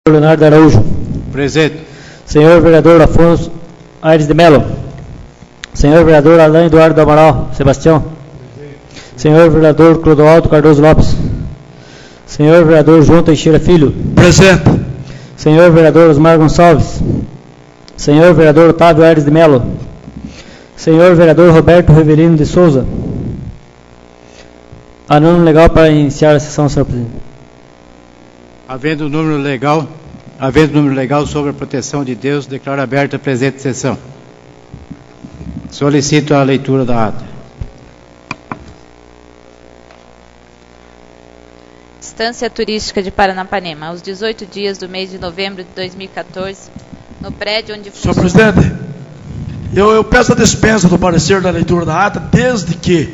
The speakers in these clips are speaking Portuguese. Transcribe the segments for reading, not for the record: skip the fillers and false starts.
Leonardo Araújo. Presente. Senhor vereador Afonso Aires de Mello. Senhor vereador Alain Eduardo Amaral Sebastião. Presente. Senhor vereador Clodoaldo Cardoso Lopes. Senhor vereador João Teixeira Filho. Presente. Senhor vereador Osmar Gonçalves. Senhor vereador Otávio Aires de Mello. Senhor vereador Roberto Rivelino de Souza. Anúncio legal para iniciar a sessão, senhor presidente. Havendo número legal sobre a proteção de Deus, declaro aberta a presente sessão. Solicito a leitura da ata. Estância Turística de Paranapanema, aos 18 dias do mês de novembro de 2014, no prédio onde... Senhor presidente, eu peço a dispensa do parecer da leitura da ata, desde que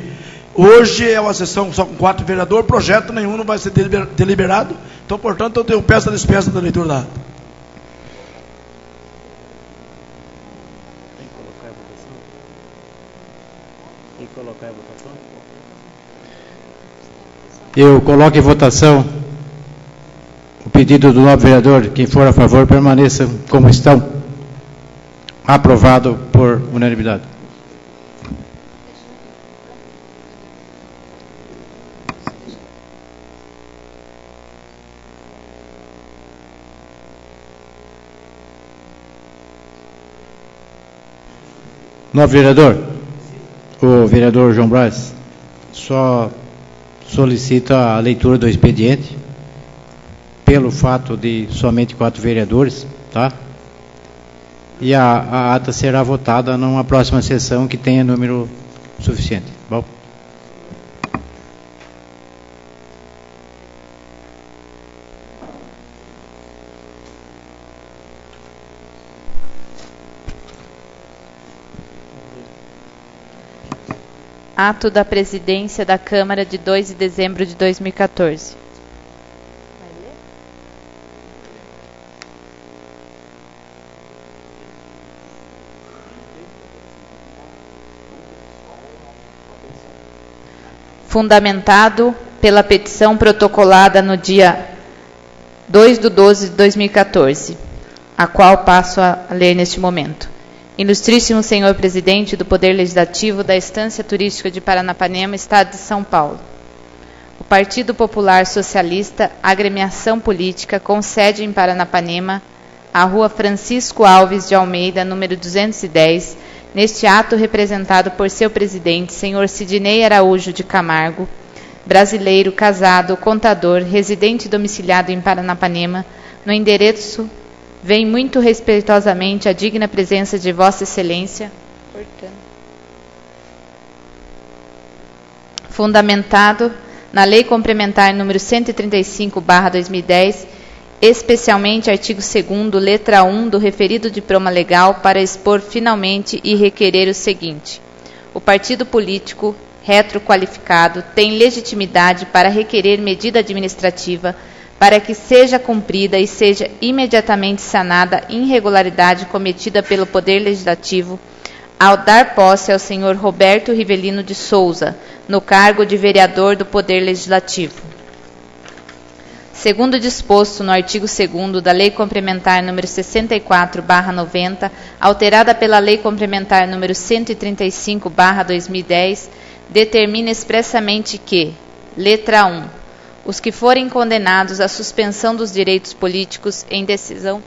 hoje é uma sessão só com 4 vereadores, projeto nenhum não vai ser deliberado, então, portanto, eu peço a dispensa da leitura da ata. Eu coloco em votação o pedido do novo vereador. Quem for a favor, permaneça como estão. Aprovado por unanimidade. Novo vereador, o vereador João Braz só solicita a leitura do expediente pelo fato de somente 4 vereadores, tá? E a ata será votada numa próxima sessão que tenha número suficiente. Bom. Ato da Presidência da Câmara de 2 de dezembro de 2014. Fundamentado pela petição protocolada no dia 2/12/2014, a qual passo a ler neste momento. Ilustríssimo Senhor Presidente do Poder Legislativo da Estância Turística de Paranapanema, Estado de São Paulo. O Partido Popular Socialista, agremiação política, com sede em Paranapanema, a Rua Francisco Alves de Almeida, número 210, neste ato representado por seu presidente, Senhor Sidney Araújo de Camargo, brasileiro, casado, contador, residente domiciliado em Paranapanema, no endereço vem muito respeitosamente a digna presença de Vossa Excelência, fundamentado na Lei Complementar número 135/2010, especialmente artigo 2º, letra 1 do referido diploma legal, para expor finalmente e requerer o seguinte: o partido político retroqualificado tem legitimidade para requerer medida administrativa para que seja cumprida e seja imediatamente sanada a irregularidade cometida pelo Poder Legislativo ao dar posse ao senhor Roberto Rivelino de Souza, no cargo de vereador do Poder Legislativo. Segundo disposto no artigo 2º da Lei Complementar número 64/90, alterada pela Lei Complementar número 135/2010, determina expressamente que, letra 1, os que forem condenados à suspensão dos direitos políticos em decisão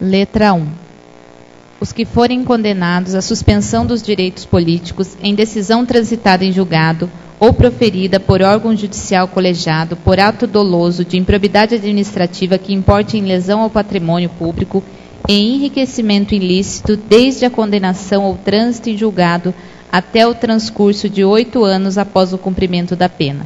Letra 1. Os que forem condenados à suspensão dos direitos políticos em decisão transitada em julgado ou proferida por órgão judicial colegiado por ato doloso de improbidade administrativa que importe em lesão ao patrimônio público e enriquecimento ilícito desde a condenação ou trânsito em julgado até o transcurso de 8 anos após o cumprimento da pena.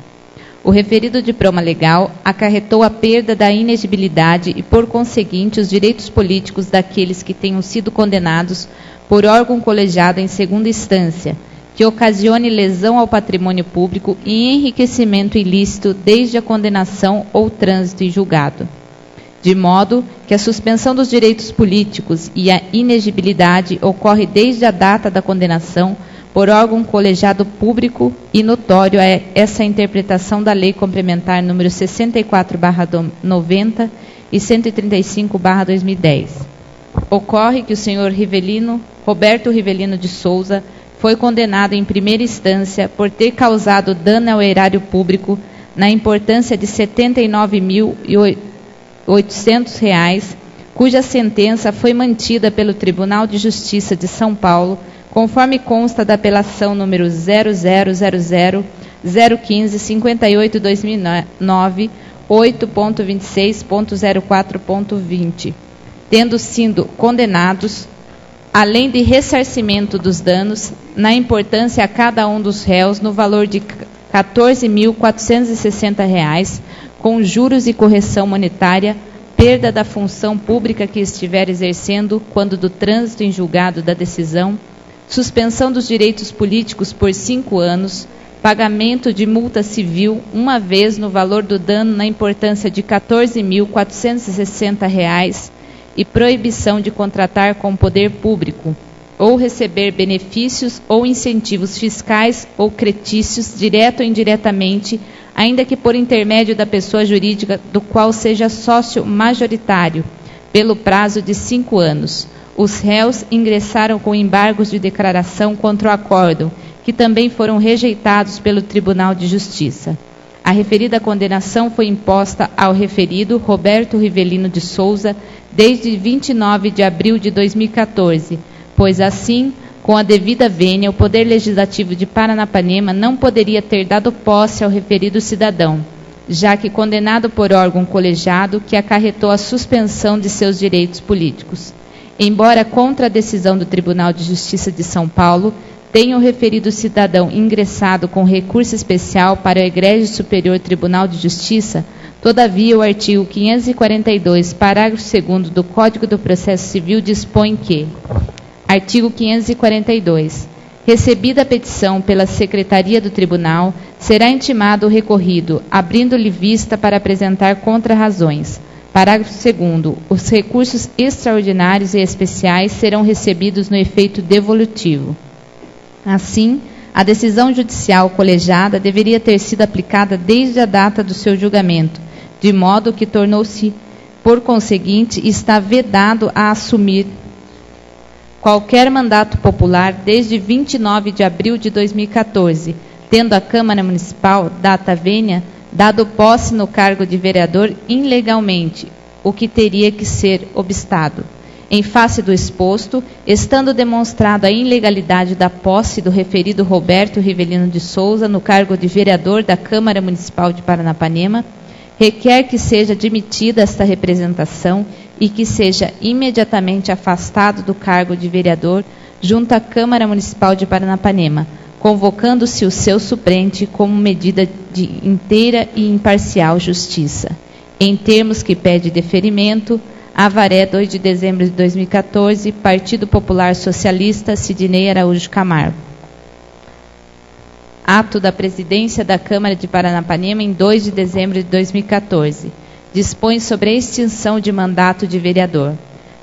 O referido diploma legal acarretou a perda da inexigibilidade e, por conseguinte, os direitos políticos daqueles que tenham sido condenados por órgão colegiado em segunda instância, que ocasione lesão ao patrimônio público e enriquecimento ilícito desde a condenação ou trânsito em julgado. De modo que a suspensão dos direitos políticos e a inexigibilidade ocorre desde a data da condenação por órgão colegiado público e notório é essa interpretação da Lei Complementar número 64/90 e 135/2010. Ocorre que o senhor Roberto Rivelino de Souza foi condenado em primeira instância por ter causado dano ao erário público na importância de R$ 79.800, cuja sentença foi mantida pelo Tribunal de Justiça de São Paulo, conforme consta da apelação número 00001558/2009, 8.26.04.20, tendo sido condenados, além de ressarcimento dos danos, na importância a cada um dos réus no valor de R$ 14.460, com juros e correção monetária, perda da função pública que estiver exercendo quando do trânsito em julgado da decisão, suspensão dos direitos políticos por 5 anos, pagamento de multa civil uma vez no valor do dano na importância de R$ 14.460 e proibição de contratar com o poder público ou receber benefícios ou incentivos fiscais ou cretícios, direto ou indiretamente, ainda que por intermédio da pessoa jurídica do qual seja sócio majoritário, pelo prazo de 5 anos. Os réus ingressaram com embargos de declaração contra o acórdão, que também foram rejeitados pelo Tribunal de Justiça. A referida condenação foi imposta ao referido Roberto Rivelino de Souza desde 29 de abril de 2014, pois assim, com a devida vênia, o Poder Legislativo de Paranapanema não poderia ter dado posse ao referido cidadão, já que condenado por órgão colegiado que acarretou a suspensão de seus direitos políticos. Embora contra a decisão do Tribunal de Justiça de São Paulo, tenha o referido cidadão ingressado com recurso especial para o Egrégio Superior Tribunal de Justiça, todavia o artigo 542, parágrafo 2º do Código do Processo Civil dispõe que: artigo 542. Recebida a petição pela Secretaria do Tribunal, será intimado o recorrido, abrindo-lhe vista para apresentar contrarrazões. Parágrafo 2º. Os recursos extraordinários e especiais serão recebidos no efeito devolutivo. Assim, a decisão judicial colegiada deveria ter sido aplicada desde a data do seu julgamento, de modo que tornou-se, por conseguinte, está vedado a assumir qualquer mandato popular desde 29 de abril de 2014, tendo a Câmara Municipal, data vênia, dado posse no cargo de vereador ilegalmente, o que teria que ser obstado. Em face do exposto, estando demonstrada a ilegalidade da posse do referido Roberto Rivelino de Souza no cargo de vereador da Câmara Municipal de Paranapanema, requer que seja admitida esta representação e que seja imediatamente afastado do cargo de vereador junto à Câmara Municipal de Paranapanema, convocando-se o seu suplente como medida de inteira e imparcial justiça. Em termos que pede deferimento, Avaré, 2 de dezembro de 2014, Partido Popular Socialista, Sidnei Araújo Camargo. Ato da Presidência da Câmara de Paranapanema em 2 de dezembro de 2014. Dispõe sobre a extinção de mandato de vereador.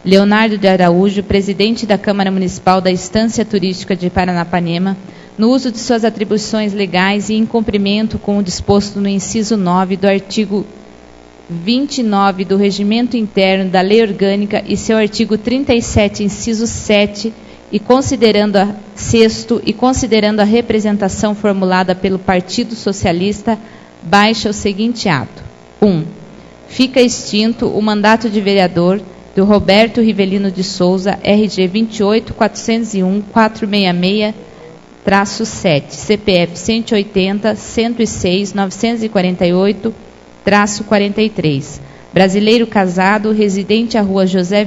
Leonardo de Araújo, presidente da Câmara Municipal da Estância Turística de Paranapanema, no uso de suas atribuições legais e em cumprimento com o disposto no inciso 9 do artigo 29 do Regimento Interno da Lei Orgânica e seu artigo 37, inciso 7, e considerando a representação formulada pelo Partido Socialista, baixa o seguinte ato. 1. Fica extinto o mandato de vereador do Roberto Rivelino de Souza, RG 28.401.466, CPF 180-106-948-43. Brasileiro casado, residente à rua José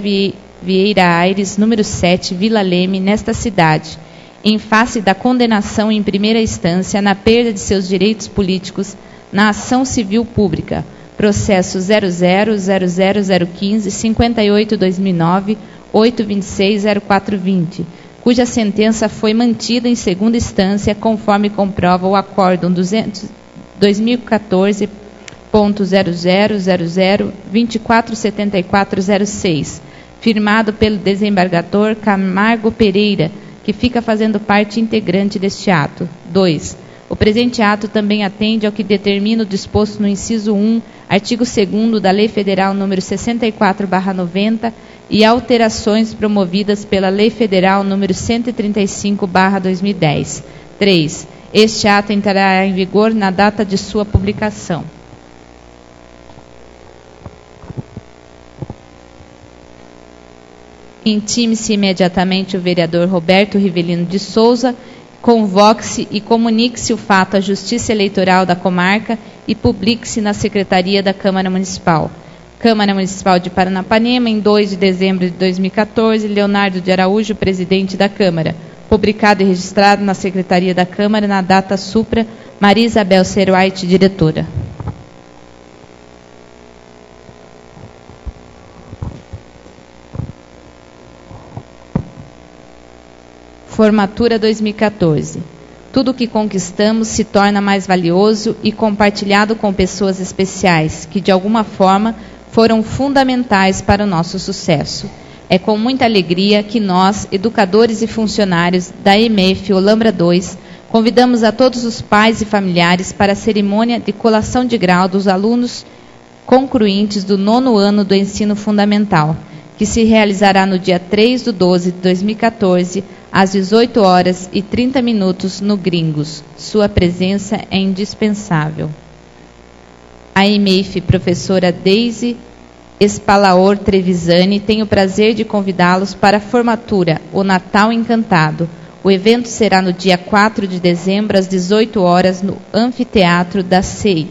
Vieira Aires, número 7, Vila Leme, nesta cidade, em face da condenação em primeira instância na perda de seus direitos políticos na ação civil pública, processo 000015-58-2009, 826-0420, cuja sentença foi mantida em segunda instância, conforme comprova o Acórdão 2014.0000247406, firmado pelo desembargador Camargo Pereira, que fica fazendo parte integrante deste ato. 2. O presente ato também atende ao que determina o disposto no inciso 1, artigo 2º da Lei Federal nº 64/90 e alterações promovidas pela Lei Federal nº 135/2010. 3. Este ato entrará em vigor na data de sua publicação. Intime-se imediatamente o vereador Roberto Rivelino de Souza, convoque-se e comunique-se o fato à Justiça Eleitoral da comarca e publique-se na Secretaria da Câmara Municipal. Câmara Municipal de Paranapanema, em 2 de dezembro de 2014, Leonardo de Araújo, presidente da Câmara. Publicado e registrado na Secretaria da Câmara na data supra, Maria Isabel Seruaite, diretora. Formatura 2014. Tudo o que conquistamos se torna mais valioso e compartilhado com pessoas especiais, que de alguma forma foram fundamentais para o nosso sucesso. É com muita alegria que nós, educadores e funcionários da EMEF Olambra 2, convidamos a todos os pais e familiares para a cerimônia de colação de grau dos alunos concluintes do 9º ano do ensino fundamental, que se realizará no dia 3/12 de 2014, às 18h30 no Gringos. Sua presença é indispensável. A EMEF, professora Deise Espalaor Trevisani, tem o prazer de convidá-los para a formatura, o Natal Encantado. O evento será no dia 4 de dezembro, às 18h, no Anfiteatro da CEI.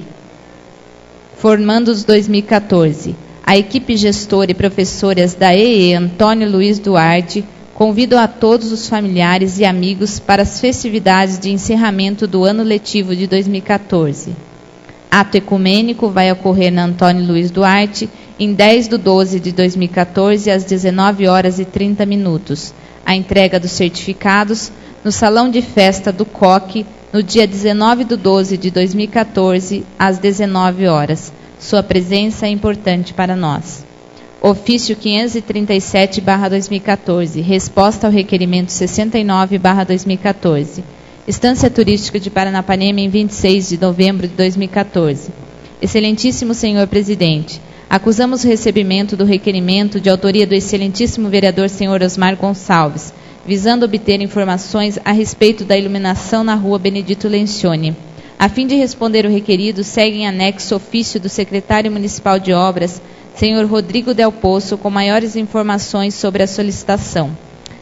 Formandos 2014. A equipe gestora e professoras da EE Antônio Luiz Duarte convidam a todos os familiares e amigos para as festividades de encerramento do ano letivo de 2014. Ato ecumênico vai ocorrer na Antônio Luiz Duarte, em 10/12 de 2014, às 19h30. A entrega dos certificados no Salão de Festa do Coque, no dia 19/12 de 2014, às 19h. Sua presença é importante para nós. Ofício 537/2014, resposta ao requerimento 69/2014. Estância Turística de Paranapanema, em 26 de novembro de 2014. Excelentíssimo senhor presidente, acusamos o recebimento do requerimento de autoria do excelentíssimo vereador senhor Osmar Gonçalves, visando obter informações a respeito da iluminação na rua Benedito Lencioni. A fim de responder o requerido, segue em anexo ofício do secretário municipal de obras, senhor Rodrigo Del Poço, com maiores informações sobre a solicitação.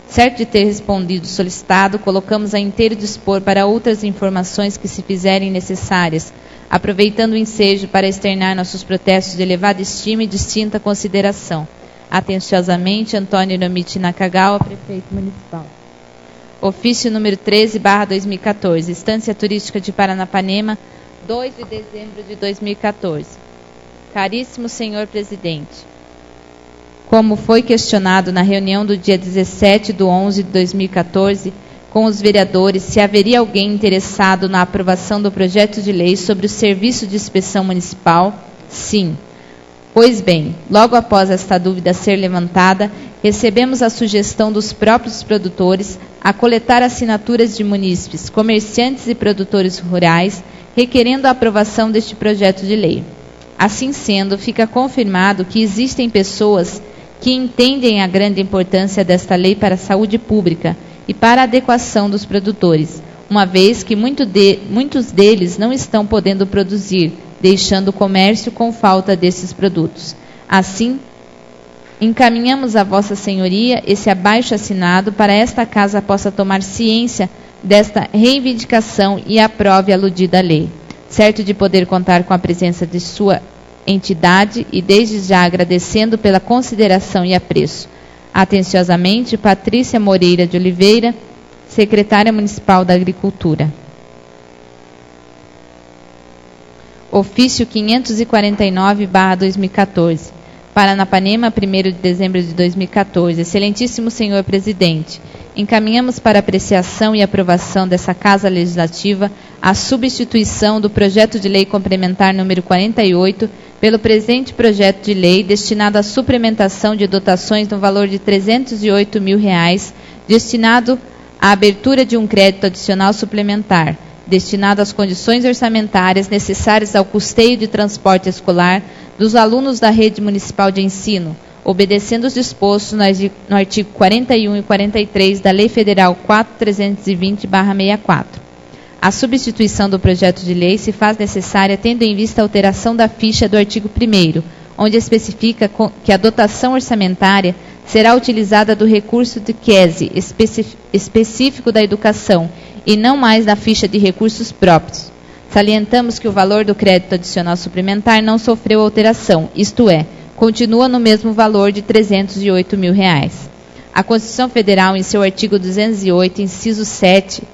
Certo de ter respondido o solicitado, colocamos a inteiro dispor para outras informações que se fizerem necessárias, aproveitando o ensejo para externar nossos protestos de elevada estima e distinta consideração. Atenciosamente, Antônio Hiromichi Nakagawa, prefeito municipal. Ofício número 13/2014, Estância Turística de Paranapanema, 2 de dezembro de 2014. Caríssimo senhor presidente, como foi questionado na reunião do dia 17/11 de 2014, com os vereadores, se haveria alguém interessado na aprovação do projeto de lei sobre o serviço de inspeção municipal, sim. Pois bem, logo após esta dúvida ser levantada, recebemos a sugestão dos próprios produtores a coletar assinaturas de munícipes, comerciantes e produtores rurais, requerendo a aprovação deste projeto de lei. Assim sendo, fica confirmado que existem pessoas que entendem a grande importância desta lei para a saúde pública e para a adequação dos produtores, uma vez que muitos deles não estão podendo produzir, deixando o comércio com falta desses produtos. Assim, encaminhamos a Vossa Senhoria esse abaixo assinado para esta Casa possa tomar ciência desta reivindicação e aprove a aludida lei, certo de poder contar com a presença de sua entidade e desde já agradecendo pela consideração e apreço. Atenciosamente, Patrícia Moreira de Oliveira, Secretária Municipal da Agricultura. Ofício 549/2014. Paranapanema, 1º de dezembro de 2014. Excelentíssimo Senhor Presidente, encaminhamos para apreciação e aprovação dessa Casa Legislativa a substituição do projeto de lei complementar número 48 pelo presente projeto de lei destinado à suplementação de dotações no valor de R$ 308 mil, destinado à abertura de um crédito adicional suplementar, destinado às condições orçamentárias necessárias ao custeio de transporte escolar dos alunos da rede municipal de ensino, obedecendo os dispostos no artigo 41 e 43 da Lei Federal 4.320/64. A substituição do projeto de lei se faz necessária tendo em vista a alteração da ficha do artigo 1º, onde especifica que a dotação orçamentária será utilizada do recurso de QESE específico da educação e não mais da ficha de recursos próprios. Salientamos que o valor do crédito adicional suplementar não sofreu alteração, isto é, continua no mesmo valor de R$ 308 mil. A Constituição Federal, em seu artigo 208, inciso 7,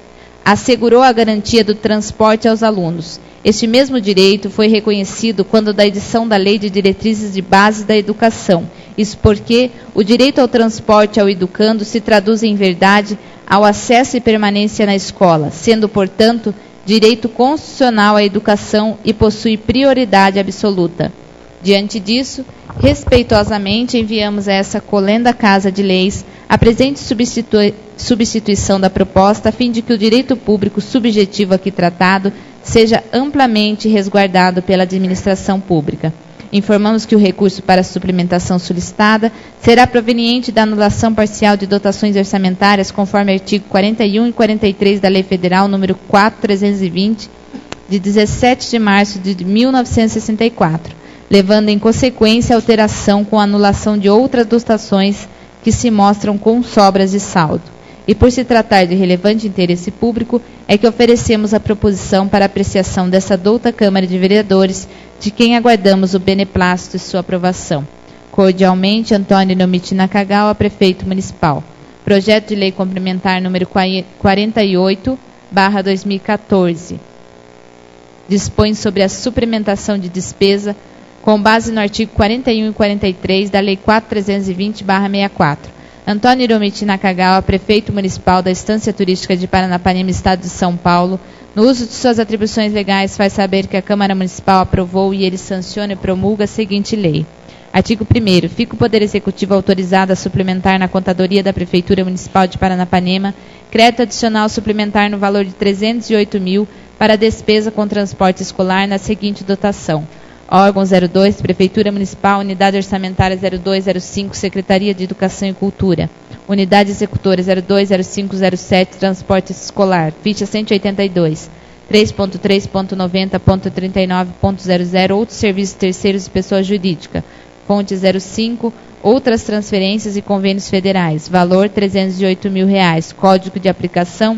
assegurou a garantia do transporte aos alunos. Este mesmo direito foi reconhecido quando da edição da Lei de Diretrizes de Base da Educação. Isso porque o direito ao transporte ao educando se traduz em verdade ao acesso e permanência na escola, sendo, portanto, direito constitucional à educação e possui prioridade absoluta. Diante disso, respeitosamente enviamos a essa colenda Casa de Leis a presente substituição da proposta a fim de que o direito público subjetivo aqui tratado seja amplamente resguardado pela administração pública. Informamos que o recurso para a suplementação solicitada será proveniente da anulação parcial de dotações orçamentárias conforme artigo 41 e 43 da Lei Federal número 4.320, de 17 de março de 1964, levando em consequência a alteração com a anulação de outras dotações que se mostram com sobras de saldo. E por se tratar de relevante interesse público, é que oferecemos a proposição para apreciação dessa douta Câmara de Vereadores, de quem aguardamos o beneplácito e sua aprovação. Cordialmente, Antônio Nomiti Nakagawa, Prefeito Municipal. Projeto de Lei Complementar número 48/2014. Dispõe sobre a suplementação de despesa com base no artigo 41 e 43 da Lei 4.320/64. Antônio Nomiti Nakagawa, Prefeito Municipal da Estância Turística de Paranapanema, Estado de São Paulo, no uso de suas atribuições legais, faz saber que a Câmara Municipal aprovou e ele sanciona e promulga a seguinte lei. Artigo 1º. Fica o Poder Executivo autorizado a suplementar na contadoria da Prefeitura Municipal de Paranapanema crédito adicional suplementar no valor de R$ 308 mil para despesa com transporte escolar na seguinte dotação. Órgão 02, Prefeitura Municipal, Unidade Orçamentária 0205, Secretaria de Educação e Cultura. Unidade Executora 020507, Transporte Escolar. Ficha 182. 3.3.90.39.00, outros serviços terceiros e pessoa jurídica. Fonte 05, outras transferências e convênios federais. Valor R$ 308 mil. Código de aplicação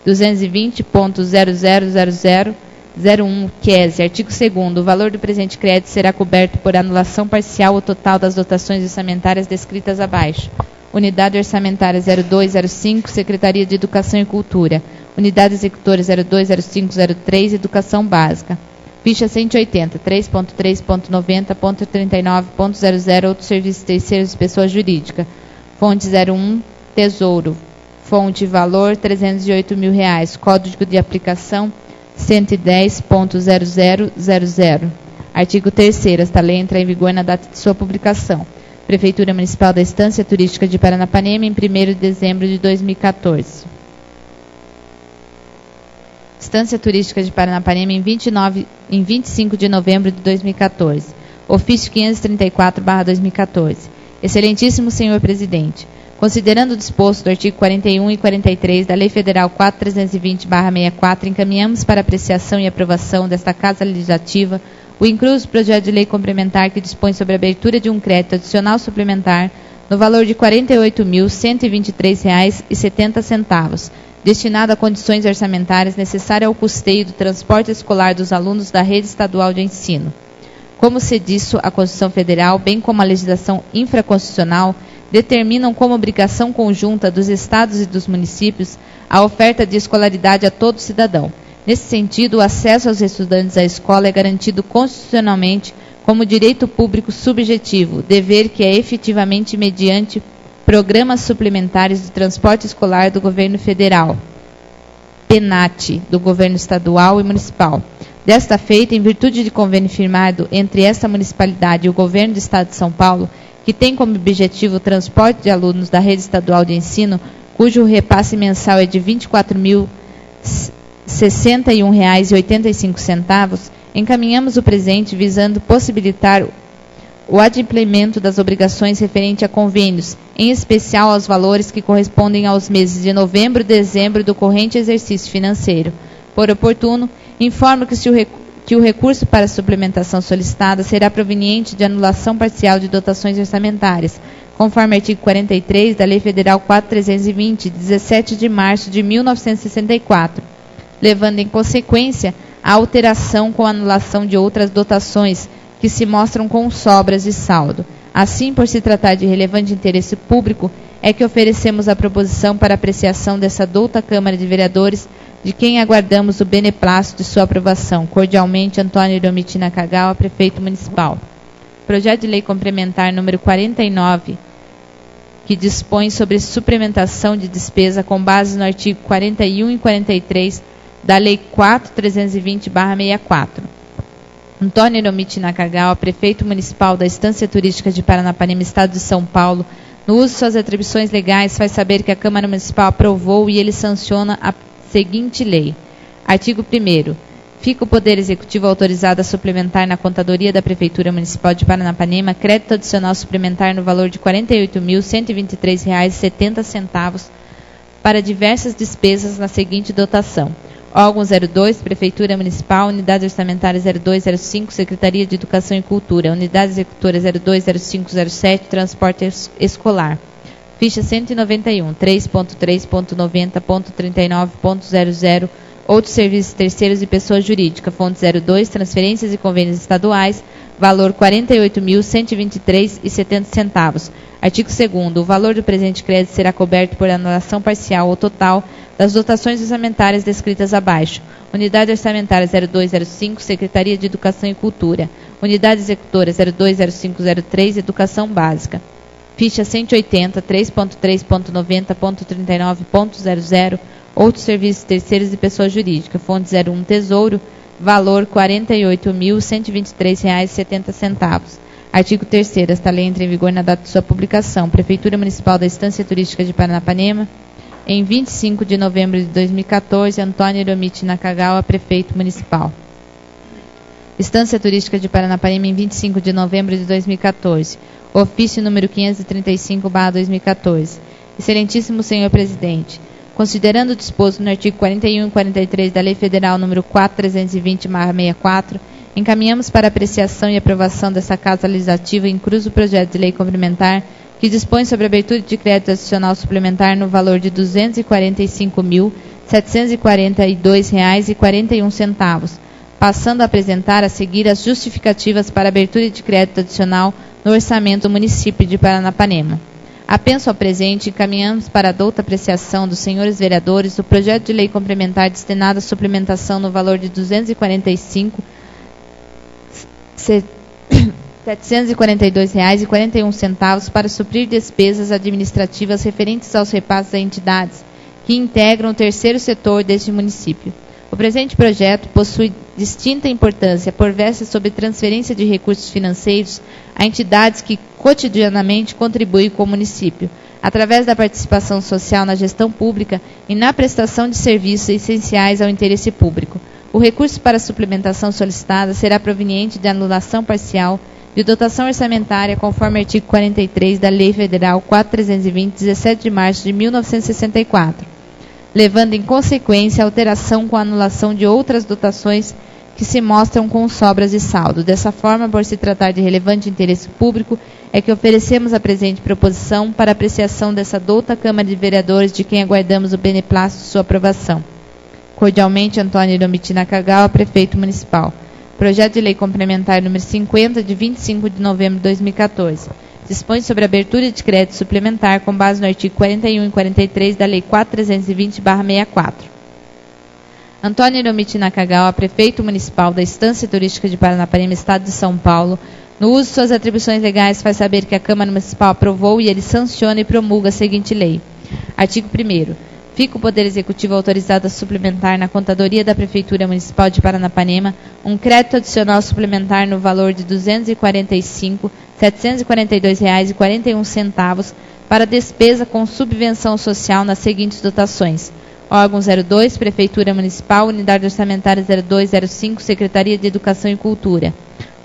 220.000001, QESE. Artigo 2º. O valor do presente crédito será coberto por anulação parcial ou total das dotações orçamentárias descritas abaixo. Unidade Orçamentária 0205, Secretaria de Educação e Cultura. Unidade Executora 020503, Educação Básica. Ficha 180, 3.3.90.39.00, outros serviços terceiros e pessoa jurídica. Fonte 01, Tesouro. Fonte valor R$ 308 mil. Código de aplicação 110.0000. Artigo 3º. Esta lei entra em vigor na data de sua publicação. Prefeitura Municipal da Estância Turística de Paranapanema, em 1º de dezembro de 2014. Estância Turística de Paranapanema, em 25 de novembro de 2014. Ofício 534/2014. Excelentíssimo Senhor Presidente, considerando o disposto do artigo 41 e 43 da Lei Federal 4.320/64, encaminhamos para apreciação e aprovação desta Casa Legislativa o incluso projeto de lei complementar que dispõe sobre a abertura de um crédito adicional suplementar no valor de R$ 48.123,70, destinado a condições orçamentárias necessárias ao custeio do transporte escolar dos alunos da rede estadual de ensino. Como se disso, a Constituição Federal, bem como a legislação infraconstitucional, determinam como obrigação conjunta dos estados e dos municípios a oferta de escolaridade a todo cidadão. Nesse sentido, o acesso aos estudantes à escola é garantido constitucionalmente como direito público subjetivo, dever que é efetivamente mediante programas suplementares de transporte escolar do governo federal, PENAT, do governo estadual e municipal. Desta feita, em virtude de convênio firmado entre esta municipalidade e o governo do estado de São Paulo, que tem como objetivo o transporte de alunos da rede estadual de ensino, cujo repasse mensal é de R$ 24.061,85, encaminhamos o presente visando possibilitar o adimplemento das obrigações referente a convênios, em especial aos valores que correspondem aos meses de novembro e dezembro do corrente exercício financeiro. Por oportuno, informo que o recurso para suplementação solicitada será proveniente de anulação parcial de dotações orçamentárias, conforme artigo 43 da Lei Federal 4.320, 17 de março de 1964, levando em consequência a alteração com anulação de outras dotações que se mostram com sobras de saldo. Assim, por se tratar de relevante interesse público, é que oferecemos a proposição para apreciação dessa douta Câmara de Vereadores, de quem aguardamos o beneplácito de sua aprovação. Cordialmente, Antônio Hiromichi Nakagawa, Prefeito Municipal. Projeto de Lei Complementar número 49, que dispõe sobre suplementação de despesa com base no artigo 41 e 43 da Lei 4.320/64. Antônio Hiromichi Nakagawa, Prefeito Municipal da Estância Turística de Paranapanema, Estado de São Paulo, no uso de suas atribuições legais, faz saber que a Câmara Municipal aprovou e ele sanciona a seguinte lei. Artigo 1º. Fica o Poder Executivo autorizado a suplementar na Contadoria da Prefeitura Municipal de Paranapanema crédito adicional suplementar no valor de R$ 48.123,70 para diversas despesas na seguinte dotação: órgão 02, Prefeitura Municipal, Unidade Orçamentária 0205, Secretaria de Educação e Cultura, Unidade Executora 020507, Transporte Escolar. Ficha 191, 3.3.90.39.00, outros serviços terceiros e pessoa jurídica, fonte 02, transferências e convênios estaduais, valor R$ 48.123,70. Artigo 2º, o valor do presente crédito será coberto por anulação parcial ou total das dotações orçamentárias descritas abaixo. Unidade Orçamentária 0205, Secretaria de Educação e Cultura. Unidade Executora 020503, Educação Básica. Ficha 180, 3.3.90.39.00, outros serviços terceiros e pessoa jurídica, fonte 01, Tesouro, valor R$ 48.123,70. Artigo 3º, esta lei entra em vigor na data de sua publicação. Prefeitura Municipal da Estância Turística de Paranapanema, em 25 de novembro de 2014, Antônio Hiromichi Nakagawa, Prefeito Municipal. Estância Turística de Paranapanema, em 25 de novembro de 2014. Ofício número 535/2014. Excelentíssimo Senhor Presidente, considerando o disposto no artigo 41 e 43 da Lei Federal número 4.320/64, encaminhamos para apreciação e aprovação dessa Casa Legislativa incluso o projeto de lei complementar que dispõe sobre a abertura de crédito adicional suplementar no valor de R$ 245.742,41, passando a apresentar a seguir as justificativas para a abertura de crédito adicional no orçamento do município de Paranapanema. Apenso ao presente, encaminhamos para a douta apreciação dos senhores vereadores o projeto de lei complementar destinado à suplementação no valor de R$ 245.742,41 para suprir despesas administrativas referentes aos repasses a entidades que integram o terceiro setor deste município. O presente projeto possui distinta importância por versa sobre transferência de recursos financeiros a entidades que cotidianamente contribuem com o município, através da participação social na gestão pública e na prestação de serviços essenciais ao interesse público. O recurso para a suplementação solicitada será proveniente de anulação parcial de dotação orçamentária conforme artigo 43 da Lei Federal 4.320, 17 de março de 1964. Levando em consequência a alteração com a anulação de outras dotações que se mostram com sobras e saldo. Dessa forma, por se tratar de relevante interesse público, é que oferecemos a presente proposição para apreciação dessa douta Câmara de Vereadores, de quem aguardamos o beneplácito de sua aprovação. Cordialmente, Antônio Iromiti Nakagawa, Prefeito Municipal. Projeto de Lei Complementar número 50, de 25 de novembro de 2014. Dispõe sobre a abertura de crédito suplementar com base no artigo 41 e 43 da Lei 4.320/64. Antônio Iromiti Nakagawa, Prefeito Municipal da Estância Turística de Paranapanema, Estado de São Paulo, no uso de suas atribuições legais, faz saber que a Câmara Municipal aprovou e ele sanciona e promulga a seguinte lei. Artigo 1º. Fica o Poder Executivo autorizado a suplementar na Contadoria da Prefeitura Municipal de Paranapanema um crédito adicional suplementar no valor de R$ 245.742,41 para despesa com subvenção social nas seguintes dotações. Órgão 02, Prefeitura Municipal, Unidade Orçamentária 0205, Secretaria de Educação e Cultura.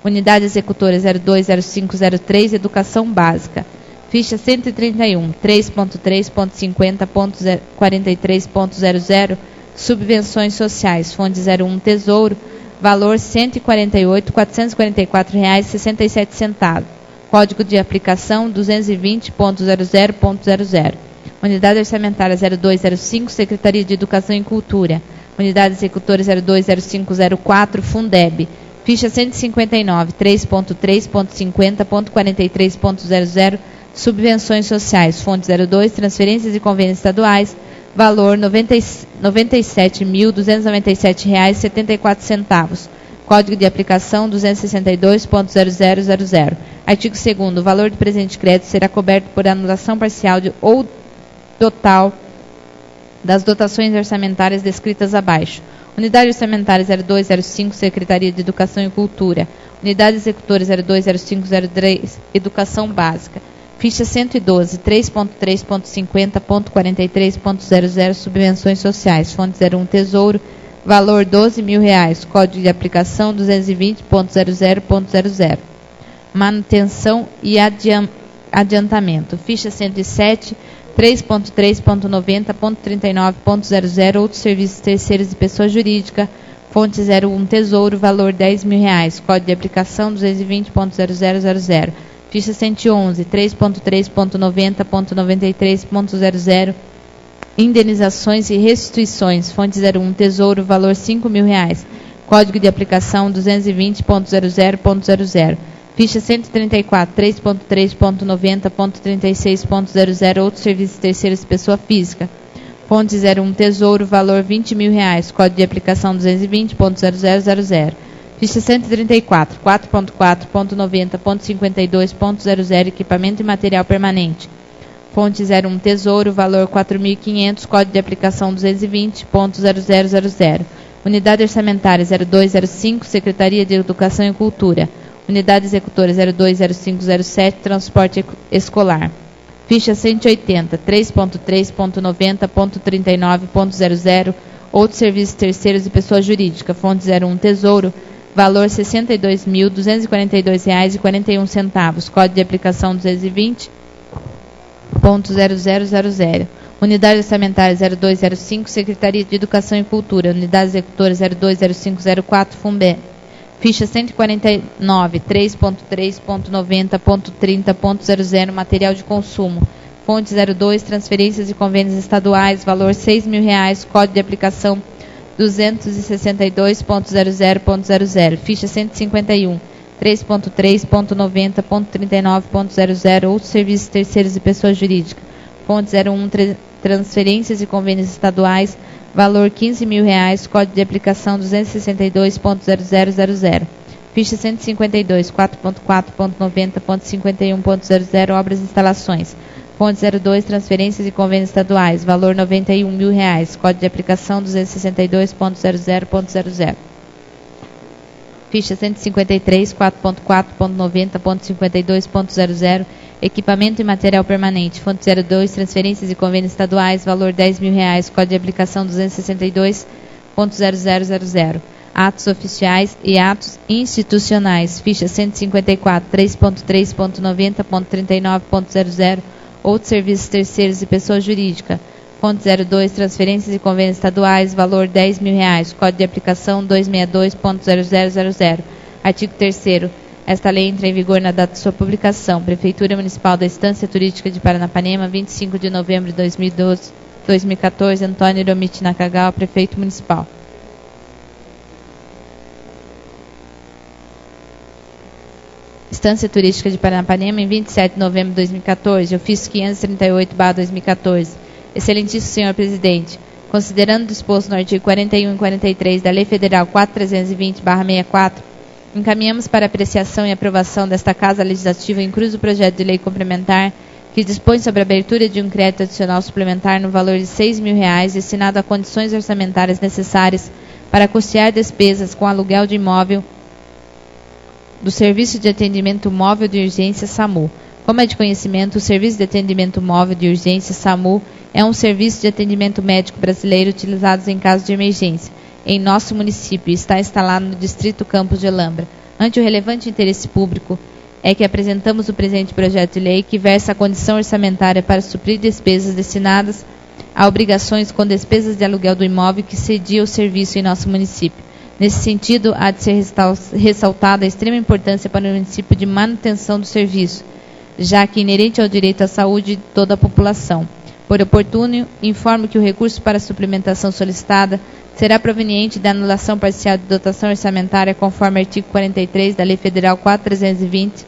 Unidade Executora 020503, Educação Básica. Ficha 131, 3.3.50.43.00, Subvenções Sociais, Fonte 01 Tesouro, valor R$ 148.444,67. Código de aplicação 220.00.00. Unidade Orçamentária 0205, Secretaria de Educação e Cultura. Unidade Executora 020504, Fundeb. Ficha 159, 3.3.50.43.00, Subvenções Sociais, Fonte 02, Transferências e Convênios Estaduais, valor R$ 97.297,74. Código de aplicação 262.0000. Artigo 2º. O valor do presente crédito será coberto por anulação parcial ou total das dotações orçamentárias descritas abaixo. Unidade Orçamentária 0205, Secretaria de Educação e Cultura. Unidade Executora 020503, Educação Básica. Ficha 112, 3.3.50.43.00, Subvenções Sociais, Fonte 01 Tesouro, valor R$ 12.000, Código de aplicação 220.00.00. Manutenção e adiantamento. Ficha 107, 3.3.90.39.00, outros serviços terceiros de pessoa jurídica, fonte 01 Tesouro, valor R$ 10.000, código de aplicação 220.0000. Ficha 111, 3.3.90.93.00, indenizações e restituições, fonte 01 Tesouro, valor R$ 5.000, código de aplicação 220.00.00. Ficha 134, 3.3.90.36.00, outros serviços terceiros de pessoa física. Fonte 01 Tesouro, valor R$ 20.000, código de aplicação 220.0000. Ficha 134, 4.4.90.52.00, equipamento e material permanente. Fonte 01 Tesouro, valor R$ 4.500, código de aplicação 220.0000. Unidade Orçamentária 0205, Secretaria de Educação e Cultura. Unidade Executora 020507, Transporte Escolar. Ficha 180, 3.3.90.39.00, outros serviços terceiros e pessoa jurídica. Fonte 01 Tesouro, valor R$ 62.242,41, código de aplicação 220.0000. Unidade Orçamentária 0205, Secretaria de Educação e Cultura. Unidade Executora 020504, Fumbé. Ficha 149, 3.3.90.30.00, material de consumo. Fonte 02, transferências e convênios estaduais, valor R$ 6.000, código de aplicação 262.00.00. Ficha 151, 3.3.90.39.00, outros serviços terceiros e pessoa jurídica. Fonte 01, transferências e convênios estaduais, valor R$ 15.000, código de aplicação 262.0000. Ficha 152, 4.4.90.51.00, obras e instalações. Fonte 02, transferências e convênios estaduais, valor R$ 91.000, código de aplicação 262.00.00. Ficha 153, 4.4.90.52.00, equipamento e material permanente. Fonte 02, transferências e convênios estaduais, valor R$ 10.000, código de aplicação 262.0000. Atos oficiais e atos institucionais. Ficha 154, 3.3.90.39.00, outros serviços terceiros e pessoa jurídica. Fonte 02, transferências e convênios estaduais, valor R$10.000. Código de aplicação 262.0000. Artigo 3º. Esta lei entra em vigor na data de sua publicação. Prefeitura Municipal da Estância Turística de Paranapanema, 25 de novembro de 2014. Antônio Hiromichi Nakagawa, Prefeito Municipal. Estância Turística de Paranapanema, em 27 de novembro de 2014. Ofício 538/2014. Excelentíssimo Senhor Presidente, considerando o disposto no artigo 41 e 43 da Lei Federal 4.320/64, encaminhamos para apreciação e aprovação desta Casa Legislativa incluso o projeto de lei complementar que dispõe sobre a abertura de um crédito adicional suplementar no valor de R$6.000 destinado a condições orçamentárias necessárias para custear despesas com aluguel de imóvel do Serviço de Atendimento Móvel de Urgência SAMU. Como é de conhecimento, o Serviço de Atendimento Móvel de Urgência SAMU é um serviço de atendimento médico brasileiro utilizado em caso de emergência em nosso município e está instalado no Distrito Campos de Alhambra. Ante o relevante interesse público, é que apresentamos o presente projeto de lei que versa a condição orçamentária para suprir despesas destinadas a obrigações com despesas de aluguel do imóvel que cedia o serviço em nosso município. Nesse sentido, há de ser ressaltada a extrema importância para o município de manutenção do serviço, já que inerente ao direito à saúde de toda a população. Por oportuno, informo que o recurso para a suplementação solicitada será proveniente da anulação parcial de dotação orçamentária conforme artigo 43 da Lei Federal 4.320,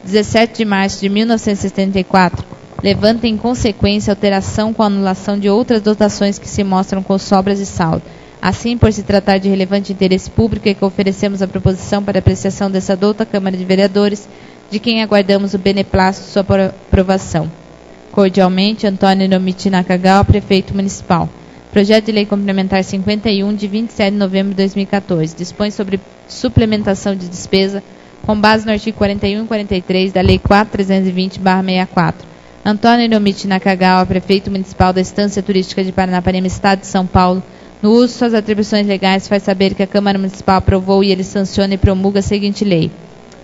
17 de março de 1974, levanta em consequência alteração com a anulação de outras dotações que se mostram com sobras e saldo. Assim, por se tratar de relevante interesse público, é que oferecemos a proposição para apreciação dessa douta Câmara de Vereadores, de quem aguardamos o beneplácito de sua aprovação. Cordialmente, Antônio Hiromichi Nakagawa, Prefeito Municipal. Projeto de Lei Complementar 51, de 27 de novembro de 2014. Dispõe sobre suplementação de despesa com base no artigo 41 e 43 da Lei 4.320/64. Antônio Hiromichi Nakagawa, Prefeito Municipal da Estância Turística de Paranapanema, Estado de São Paulo, no uso de suas atribuições legais, faz saber que a Câmara Municipal aprovou e ele sanciona e promulga a seguinte lei.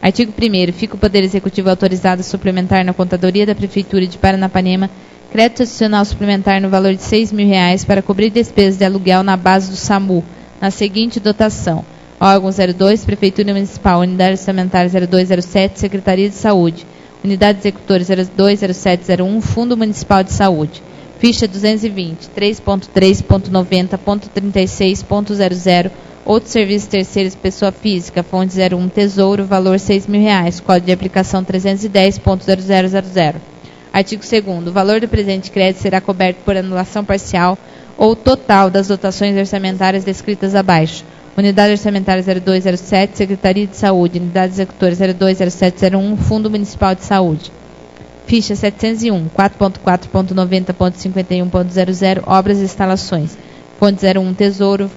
Artigo 1º. Fica o Poder Executivo autorizado a suplementar na Contadoria da Prefeitura de Paranapanema crédito adicional suplementar no valor de R$6.000 para cobrir despesas de aluguel na base do SAMU, na seguinte dotação. Órgão 02, Prefeitura Municipal, Unidade Orçamentária 0207, Secretaria de Saúde. Unidade Executora 020701, Fundo Municipal de Saúde. Ficha 220, 3.3.90.36.00, outros serviços terceiros, pessoa física, fonte 01, Tesouro, valor R$6.000, código de aplicação 310.0000. Artigo 2º. O valor do presente crédito será coberto por anulação parcial ou total das dotações orçamentárias descritas abaixo. Unidade Orçamentária 0207, Secretaria de Saúde. Unidade Executora 020701, Fundo Municipal de Saúde. Ficha 701, 4.4.90.51.00, obras e instalações. Fonte 01, Tesouro,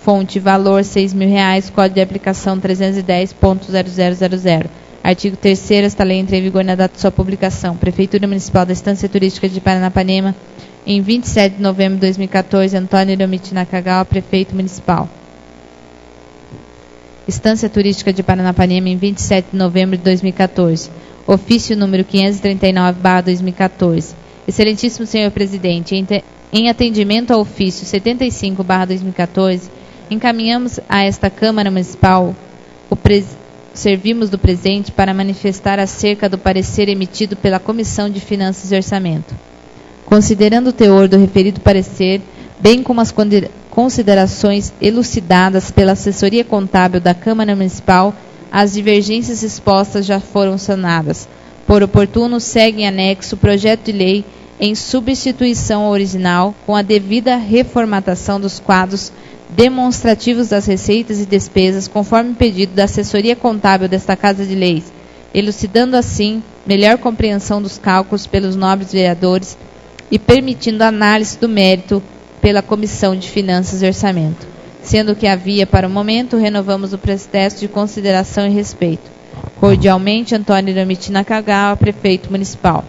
fonte valor R$6.000, código de aplicação 310.0000. Artigo 3º. Esta lei entra em vigor na data de sua publicação. Prefeitura Municipal da Estância Turística de Paranapanema, em 27 de novembro de 2014. Antônio Hiromichi Nakagawa, Prefeito Municipal. Estância Turística de Paranapanema, em 27 de novembro de 2014. Ofício número 539/2014. Excelentíssimo Senhor Presidente, em atendimento ao ofício 75/2014, encaminhamos a esta Câmara Municipal servimos do presente para manifestar acerca do parecer emitido pela Comissão de Finanças e Orçamento. Considerando o teor do referido parecer, bem como as considerações elucidadas pela assessoria contábil da Câmara Municipal, as divergências expostas já foram sanadas. Por oportuno, segue em anexo o projeto de lei em substituição ao original, com a devida reformatação dos quadros demonstrativos das receitas e despesas, conforme pedido da assessoria contábil desta Casa de Leis, elucidando assim melhor compreensão dos cálculos pelos nobres vereadores e permitindo análise do mérito pela Comissão de Finanças e Orçamento. Sendo que havia, para o momento, renovamos o protesto de consideração e respeito. Cordialmente, Antônio Hiromichi Nakagawa, Prefeito Municipal.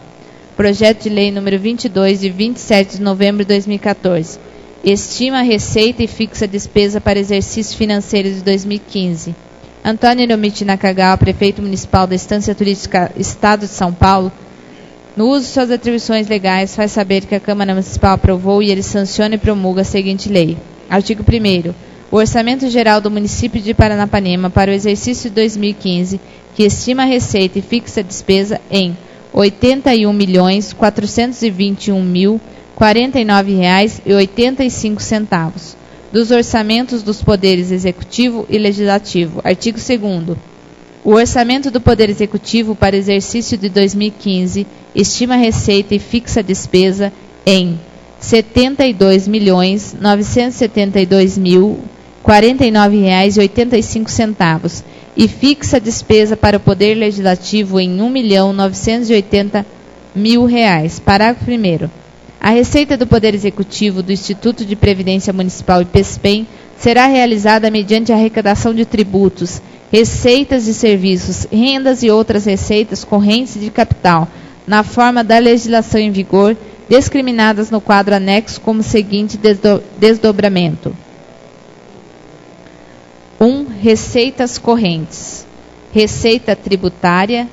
Projeto de Lei número 22, de 27 de novembro de 2014. Estima a receita e fixa a despesa para exercício financeiro de 2015. Antônio Hiromichi Nakagawa, Prefeito Municipal da Estância Turística Estado de São Paulo, no uso de suas atribuições legais, faz saber que a Câmara Municipal aprovou e ele sanciona e promulga a seguinte lei. Artigo 1º. O Orçamento Geral do Município de Paranapanema para o exercício de 2015, que estima a receita e fixa a despesa em R$ 81.421.049,85, dos orçamentos dos poderes Executivo e Legislativo. Artigo 2º. O Orçamento do Poder Executivo para o exercício de 2015 estima a receita e fixa a despesa em R$ 72.972.049,85 e fixa a despesa para o Poder Legislativo em R$ 1.980.000. Parágrafo 1º. A receita do Poder Executivo do Instituto de Previdência Municipal e PESPEM será realizada mediante a arrecadação de tributos, receitas de serviços, rendas e outras receitas correntes de capital, na forma da legislação em vigor, discriminadas no quadro anexo como seguinte desdobramento. 1. Receitas correntes. Receita tributária,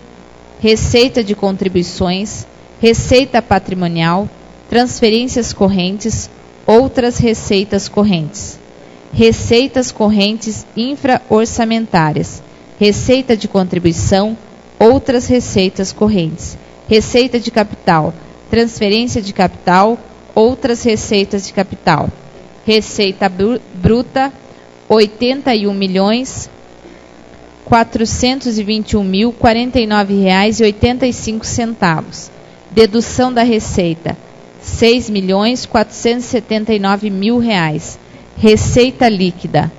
receita de contribuições, receita patrimonial, transferências correntes, outras receitas correntes. Receitas correntes infra-orçamentárias, receita de contribuição, outras receitas correntes, receita de capital, transferência de capital, outras receitas de capital. Receita bruta, R$ 81.421.049,85. Dedução da receita, R$ 6.479.000. Receita líquida,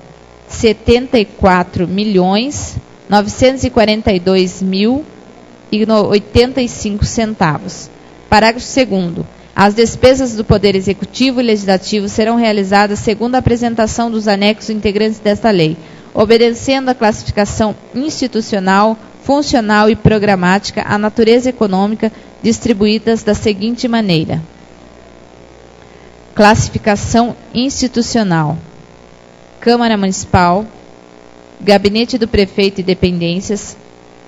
R$ 74.942.085. Parágrafo 2º. As despesas do Poder Executivo e Legislativo serão realizadas segundo a apresentação dos anexos integrantes desta lei, obedecendo a classificação institucional, funcional e programática, à natureza econômica, distribuídas da seguinte maneira. Classificação institucional: Câmara Municipal, Gabinete do Prefeito e Dependências,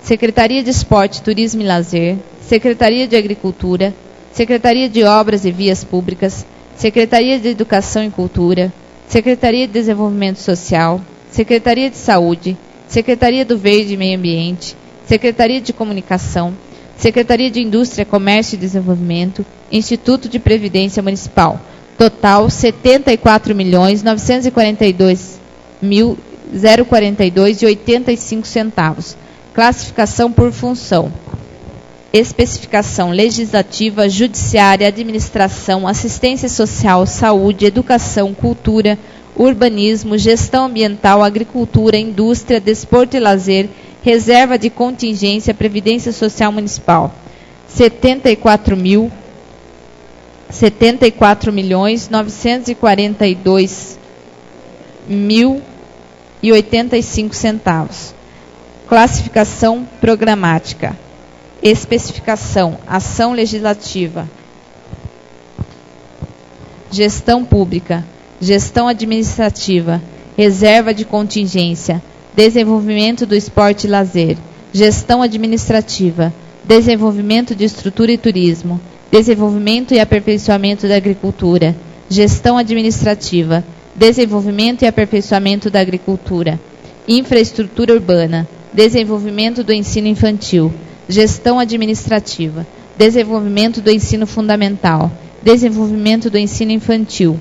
Secretaria de Esporte, Turismo e Lazer, Secretaria de Agricultura, Secretaria de Obras e Vias Públicas, Secretaria de Educação e Cultura, Secretaria de Desenvolvimento Social, Secretaria de Saúde, Secretaria do Verde e Meio Ambiente, Secretaria de Comunicação, Secretaria de Indústria, Comércio e Desenvolvimento, Instituto de Previdência Municipal. Total, R$ 74.942.042,85. Classificação por função. Especificação legislativa, judiciária, administração, assistência social, saúde, educação, cultura, urbanismo, gestão ambiental, agricultura, indústria, desporto e lazer, reserva de contingência, previdência social municipal. R$ 74.942.085. Classificação programática. Especificação: ação legislativa, gestão pública, gestão administrativa, reserva de contingência, desenvolvimento do esporte e lazer, gestão administrativa, desenvolvimento de estrutura e turismo, desenvolvimento e aperfeiçoamento da agricultura, gestão administrativa, desenvolvimento e aperfeiçoamento da agricultura, infraestrutura urbana, desenvolvimento do ensino infantil, gestão administrativa, desenvolvimento do ensino fundamental, desenvolvimento do ensino infantil,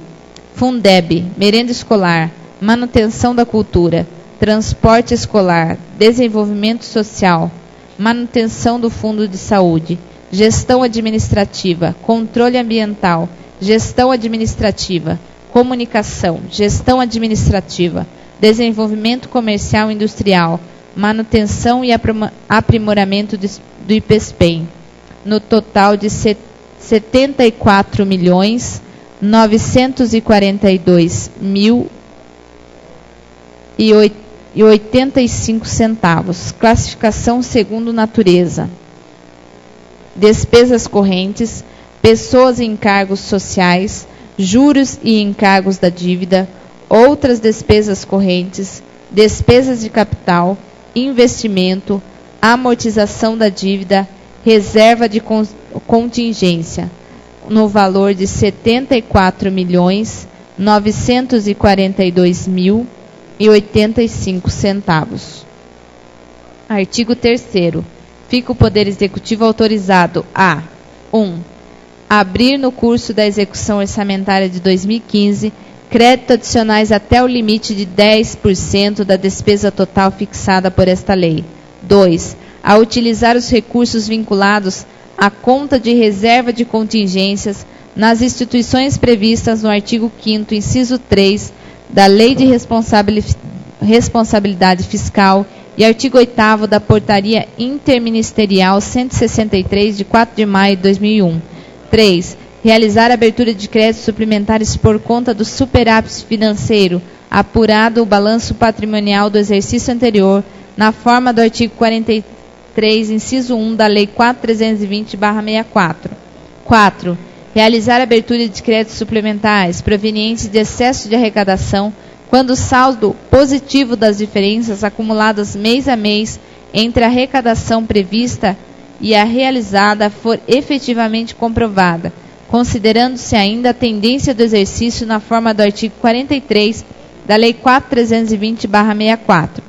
Fundeb, merenda escolar, manutenção da cultura, transporte escolar, desenvolvimento social, manutenção do fundo de saúde, gestão administrativa, controle ambiental, gestão administrativa, comunicação, gestão administrativa, desenvolvimento comercial e industrial, manutenção e aprimoramento do IPESPEM, no total de R$ 74.942.085. Classificação segundo natureza. Despesas correntes, pessoas e encargos sociais, juros e encargos da dívida, outras despesas correntes, despesas de capital, investimento, amortização da dívida, reserva de contingência, no valor de R$ 74.942.085. Artigo 3º. Fica o Poder Executivo autorizado a 1. Abrir no curso da execução orçamentária de 2015 crédito adicionais até o limite de 10% da despesa total fixada por esta lei. 2. A utilizar os recursos vinculados à conta de reserva de contingências nas instituições previstas no artigo 5º, inciso 3, da Lei de Responsabilidade Fiscal e artigo 8º da Portaria Interministerial 163, de 4 de maio de 2001. 3. Realizar a abertura de créditos suplementares por conta do superávit financeiro, apurado o balanço patrimonial do exercício anterior, na forma do artigo 43, inciso 1 da Lei 4.320/64. 4. Realizar a abertura de créditos suplementares provenientes de excesso de arrecadação, quando o saldo positivo das diferenças acumuladas mês a mês entre a arrecadação prevista e a realizada for efetivamente comprovada, considerando-se ainda a tendência do exercício na forma do artigo 43 da Lei 4.320/64.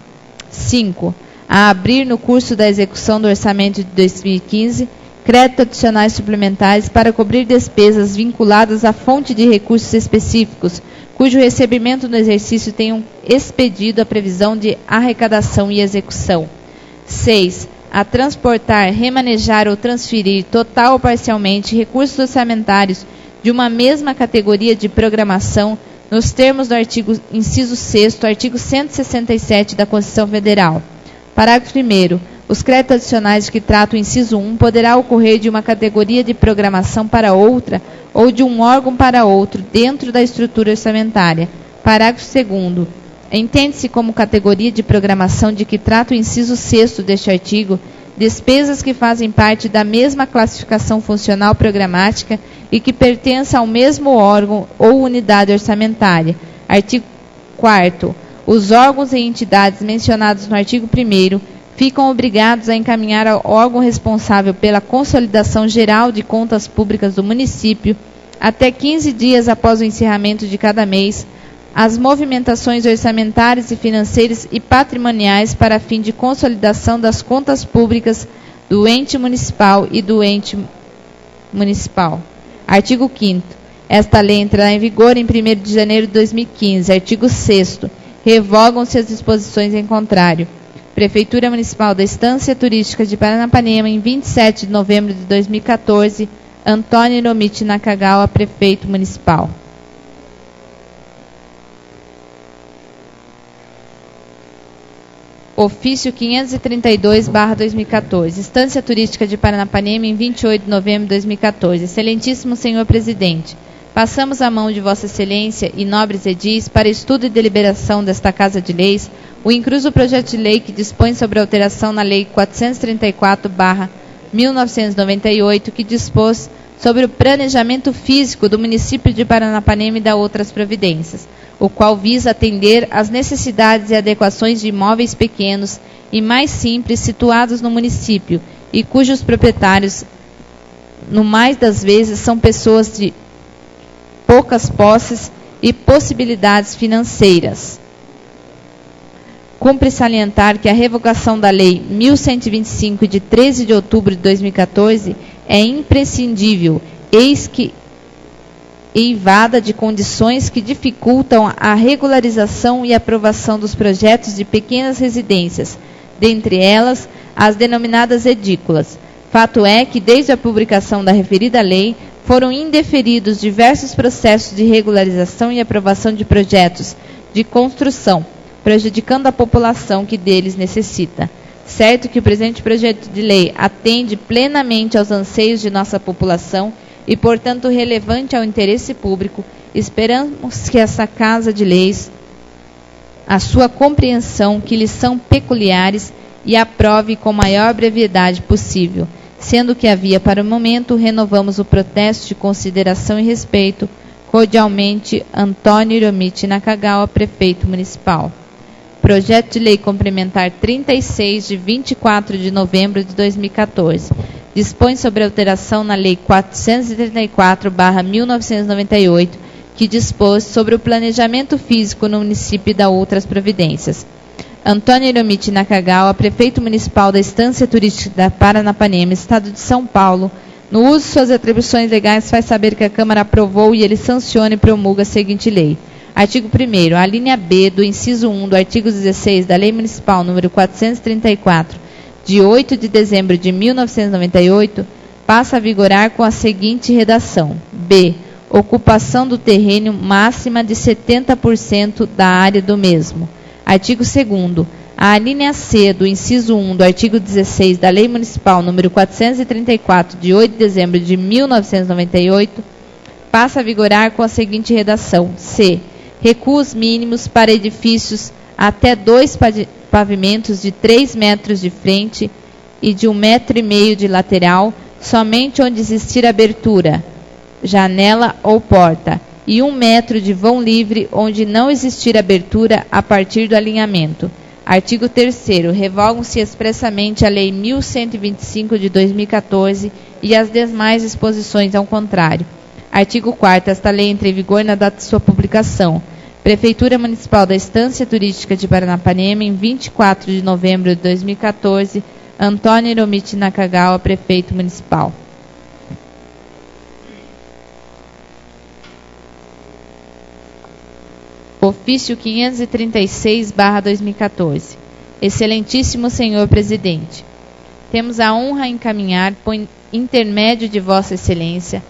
5. A abrir no curso da execução do orçamento de 2015 crédito adicionais suplementares para cobrir despesas vinculadas à fonte de recursos específicos, cujo recebimento no exercício tenham expedido a previsão de arrecadação e execução. 6. A transportar, remanejar ou transferir, total ou parcialmente, recursos orçamentários de uma mesma categoria de programação, nos termos do artigo inciso 6º, artigo 167 da Constituição Federal. Parágrafo 1º. Os créditos adicionais que trata o inciso 1 poderá ocorrer de uma categoria de programação para outra ou de um órgão para outro dentro da estrutura orçamentária. Parágrafo 2º. Entende-se como categoria de programação de que trata o inciso 6º deste artigo despesas que fazem parte da mesma classificação funcional programática e que pertençam ao mesmo órgão ou unidade orçamentária. Artigo 4º. Os órgãos e entidades mencionados no artigo 1º ficam obrigados a encaminhar ao órgão responsável pela consolidação geral de contas públicas do município, até 15 dias após o encerramento de cada mês, as movimentações orçamentárias e financeiras e patrimoniais para fim de consolidação das contas públicas do ente municipal e do ente municipal. Artigo 5º. Esta lei entrará em vigor em 1º de janeiro de 2015. Artigo 6º. Revogam-se as disposições em contrário. Prefeitura Municipal da Estância Turística de Paranapanema, em 27 de novembro de 2014, Antônio Hiromichi Nakagawa, Prefeito Municipal. Ofício 532/2014. Estância Turística de Paranapanema, em 28 de novembro de 2014. Excelentíssimo Senhor Presidente, passamos a mão de Vossa Excelência e nobres edis para estudo e deliberação desta Casa de Leis o incluso projeto de lei que dispõe sobre alteração na Lei 434/1998, que dispôs sobre o planejamento físico do município de Paranapanema e da outras providências, o qual visa atender às necessidades e adequações de imóveis pequenos e mais simples situados no município e cujos proprietários, no mais das vezes, são pessoas de poucas posses e possibilidades financeiras. Cumpre salientar que a revogação da Lei 1125, de 13 de outubro de 2014, é imprescindível, eis que eivada de condições que dificultam a regularização e aprovação dos projetos de pequenas residências, dentre elas as denominadas edículas. Fato é que, desde a publicação da referida lei, foram indeferidos diversos processos de regularização e aprovação de projetos de construção, prejudicando a população que deles necessita. Certo que o presente projeto de lei atende plenamente aos anseios de nossa população e, portanto, relevante ao interesse público, esperamos que essa Casa de Leis, a sua compreensão que lhes são peculiares, e aprove com maior brevidade possível, sendo que havia para o momento, renovamos o protesto de consideração e respeito. Cordialmente, Antônio Hiromichi Nakagawa, Prefeito Municipal. Projeto de Lei Complementar 36, de 24 de novembro de 2014. dispõe sobre alteração na Lei 434/1998, que dispôs sobre o planejamento físico no município e da outras providências. Antônio Hiromichi Nakagawa, prefeito municipal da Estância Turística da Paranapanema, Estado de São Paulo, no uso de suas atribuições legais, faz saber que a Câmara aprovou e ele sanciona e promulga a seguinte lei. Artigo 1º. A linha B do inciso 1 do artigo 16 da Lei Municipal número 434, de 8 de dezembro de 1998, passa a vigorar com a seguinte redação. B. Ocupação do terreno máxima de 70% da área do mesmo. Artigo 2º. A alínea C do inciso 1 do artigo 16 da Lei Municipal número 434, de 8 de dezembro de 1998, passa a vigorar com a seguinte redação. C. Recuos mínimos para edifícios até 2 pavimentos de 3 metros de frente e de 1,5 metro de lateral, somente onde existir abertura, janela ou porta, e 1 metro de vão livre onde não existir abertura a partir do alinhamento. Artigo 3º. Revogam-se expressamente a Lei 1125 de 2014 e as demais disposições ao contrário. Artigo 4º. Esta lei entra em vigor na data de sua publicação. Prefeitura Municipal da Estância Turística de Paranapanema, em 24 de novembro de 2014. Antônio Hiromichi Nakagawa, prefeito municipal. Ofício 536/2014. Excelentíssimo senhor presidente, temos a honra em encaminhar, por intermédio de Vossa Excelência,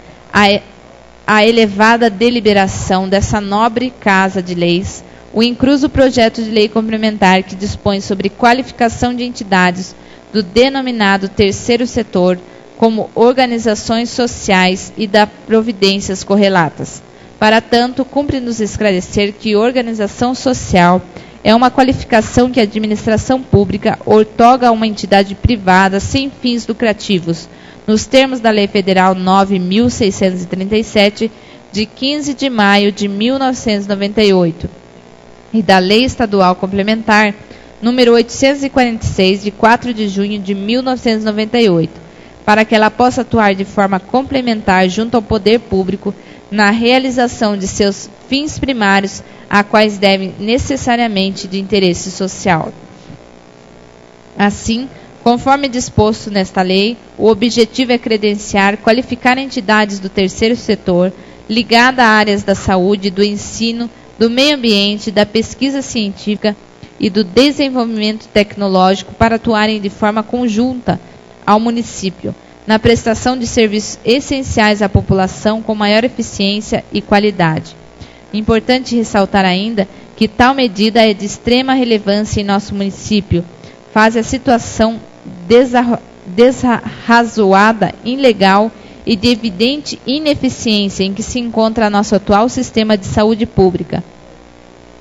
a elevada deliberação dessa nobre Casa de Leis, o incluso projeto de lei complementar que dispõe sobre qualificação de entidades do denominado terceiro setor como organizações sociais e das providências correlatas. Para tanto, cumpre-nos esclarecer que organização social é uma qualificação que a administração pública outorga a uma entidade privada sem fins lucrativos, nos termos da Lei Federal 9.637, de 15 de maio de 1998, e da Lei Estadual Complementar, número 846, de 4 de junho de 1998, para que ela possa atuar de forma complementar junto ao poder público na realização de seus fins primários, a quais devem necessariamente de interesse social. Assim, conforme disposto nesta lei, o objetivo é credenciar, qualificar entidades do terceiro setor ligada a áreas da saúde, do ensino, do meio ambiente, da pesquisa científica e do desenvolvimento tecnológico para atuarem de forma conjunta ao município, na prestação de serviços essenciais à população com maior eficiência e qualidade. Importante ressaltar ainda que tal medida é de extrema relevância em nosso município, faz a situação desarrazoada, ilegal e de evidente ineficiência em que se encontra nosso atual sistema de saúde pública.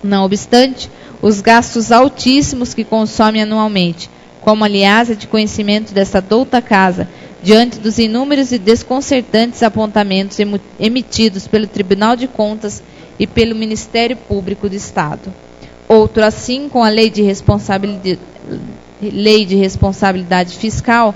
Não obstante, os gastos altíssimos que consome anualmente, como aliás é de conhecimento desta douta casa, diante dos inúmeros e desconcertantes apontamentos emitidos pelo Tribunal de Contas e pelo Ministério Público do Estado. Outro assim, com a Lei de Responsabilidade Fiscal,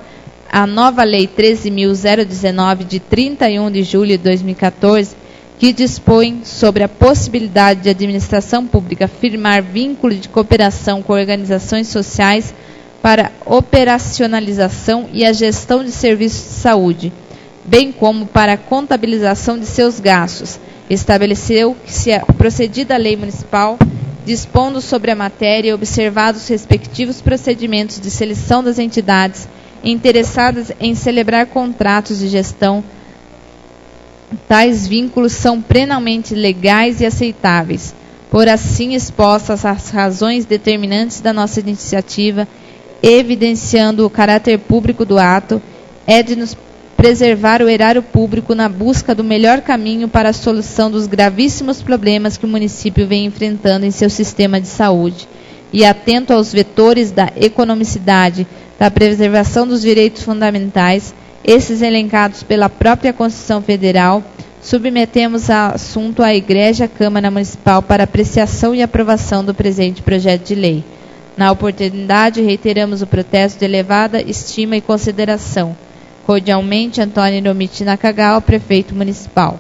a nova Lei 13.019, de 31 de julho de 2014, que dispõe sobre a possibilidade de administração pública firmar vínculo de cooperação com organizações sociais para operacionalização e a gestão de serviços de saúde, bem como para a contabilização de seus gastos. Estabeleceu que, se a procedida lei municipal, dispondo sobre a matéria e observados os respectivos procedimentos de seleção das entidades interessadas em celebrar contratos de gestão, tais vínculos são plenamente legais e aceitáveis. Por assim expostas as razões determinantes da nossa iniciativa, evidenciando o caráter público do ato, é de nos preservar o erário público na busca do melhor caminho para a solução dos gravíssimos problemas que o município vem enfrentando em seu sistema de saúde, e atento aos vetores da economicidade, da preservação dos direitos fundamentais, esses elencados pela própria Constituição Federal, submetemos o assunto à Egrégia Câmara Municipal para apreciação e aprovação do presente projeto de lei. Na oportunidade, reiteramos o protesto de elevada estima e consideração. Cordialmente, Antônio Hiromichi Nakagawa, Prefeito Municipal.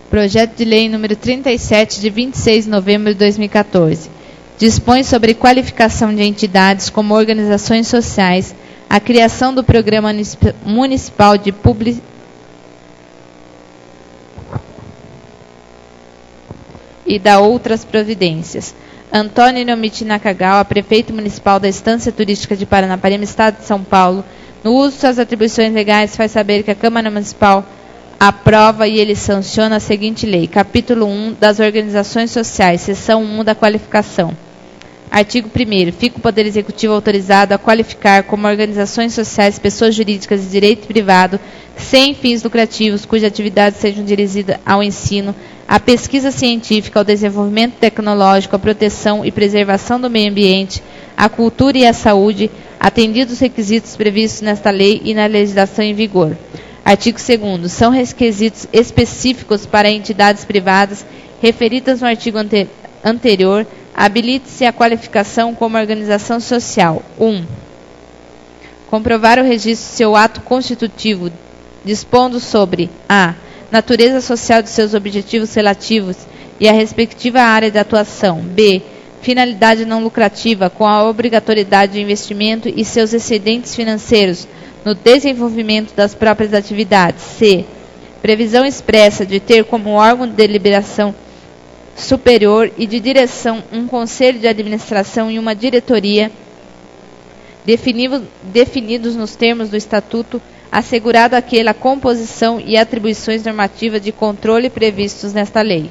Projeto de Lei número 37, de 26 de novembro de 2014. Dispõe sobre qualificação de entidades como organizações sociais, a criação do Programa Municipal de e da outras providências. Antônio Hiromichi Nakagawa, Prefeito Municipal da Estância Turística de Paranapanema, Estado de São Paulo, no uso de suas atribuições legais, faz saber que a Câmara Municipal aprova e ele sanciona a seguinte lei. Capítulo 1 das Organizações Sociais, seção 1 da qualificação. Artigo 1º. Fica o Poder Executivo autorizado a qualificar como organizações sociais pessoas jurídicas de direito privado sem fins lucrativos, cuja atividade sejam dirigidas ao ensino, à pesquisa científica, ao desenvolvimento tecnológico, à proteção e preservação do meio ambiente, à cultura e à saúde, atendidos os requisitos previstos nesta lei e na legislação em vigor. Artigo 2º. São requisitos específicos para entidades privadas referidas no artigo anterior. Habilite-se a qualificação como organização social. 1. Comprovar o registro de seu ato constitutivo, dispondo sobre a natureza social de seus objetivos relativos e a respectiva área de atuação. B. Finalidade não lucrativa, com a obrigatoriedade de investimento e seus excedentes financeiros no desenvolvimento das próprias atividades. C. Previsão expressa de ter como órgão de deliberação superior e de direção um conselho de administração e uma diretoria definidos nos termos do Estatuto, assegurado aquela composição e atribuições normativas de controle previstos nesta lei.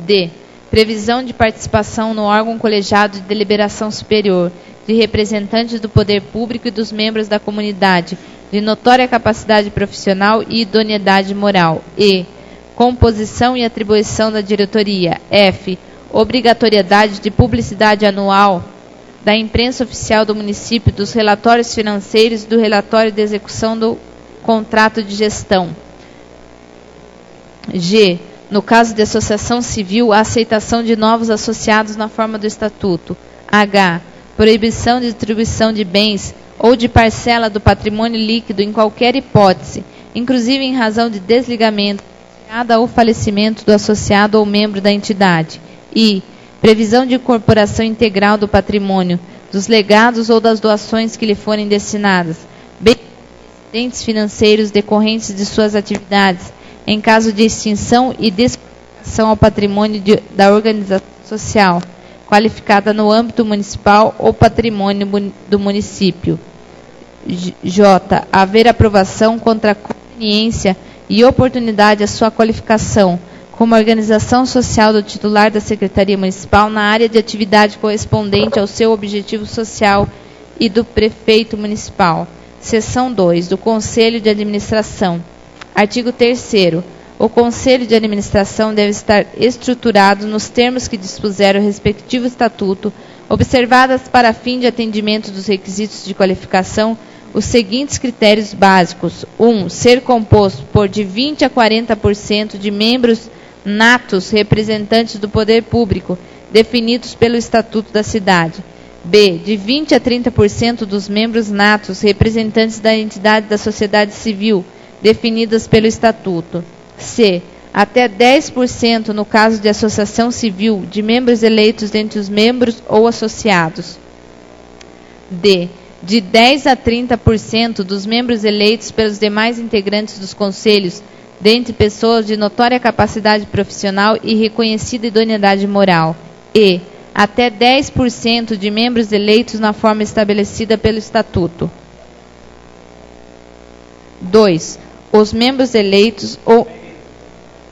D. Previsão de participação no órgão colegiado de deliberação superior, de representantes do poder público e dos membros da comunidade, de notória capacidade profissional e idoneidade moral. E. Composição e atribuição da diretoria. F. Obrigatoriedade de publicidade anual da imprensa oficial do município dos relatórios financeiros e do relatório de execução do contrato de gestão. G. No caso de associação civil, a aceitação de novos associados na forma do Estatuto. H. Proibição de distribuição de bens ou de parcela do patrimônio líquido em qualquer hipótese, inclusive em razão de desligamento, ou falecimento do associado ou membro da entidade. I. Previsão de incorporação integral do patrimônio, dos legados ou das doações que lhe forem destinadas, bem como excedentes financeiros decorrentes de suas atividades, em caso de extinção e desconectação ao patrimônio da organização social, qualificada no âmbito municipal ou patrimônio do município. J. Haver aprovação contra a conveniência e oportunidade a sua qualificação como organização social do titular da Secretaria Municipal na área de atividade correspondente ao seu objetivo social e do prefeito municipal. Seção 2. Do Conselho de Administração. Artigo 3º. O Conselho de Administração deve estar estruturado nos termos que dispuser o respectivo estatuto, observadas para fim de atendimento dos requisitos de qualificação os seguintes critérios básicos. 1. Ser composto por de 20% a 40% de membros natos representantes do poder público, definidos pelo Estatuto da Cidade. B. De 20% a 30% dos membros natos representantes da entidade da sociedade civil, definidas pelo Estatuto. C. Até 10% no caso de associação civil de membros eleitos dentre os membros ou associados. D. De 10% a 30% dos membros eleitos pelos demais integrantes dos conselhos, dentre pessoas de notória capacidade profissional e reconhecida idoneidade moral. E. Até 10% de membros eleitos na forma estabelecida pelo Estatuto. 2. Os membros eleitos ou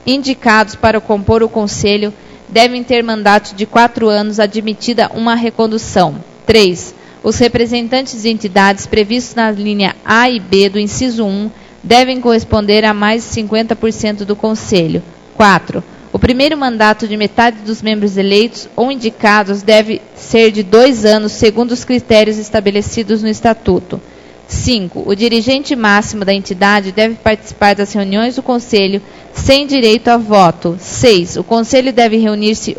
indicados para compor o Conselho devem ter mandato de 4 anos, admitida uma recondução. 3. Os representantes de entidades previstos na linha A e B do inciso 1 devem corresponder a mais de 50% do Conselho. 4. O primeiro mandato de metade dos membros eleitos ou indicados deve ser de 2 anos, segundo os critérios estabelecidos no Estatuto. 5. O dirigente máximo da entidade deve participar das reuniões do Conselho sem direito a voto. 6. O Conselho deve reunir-se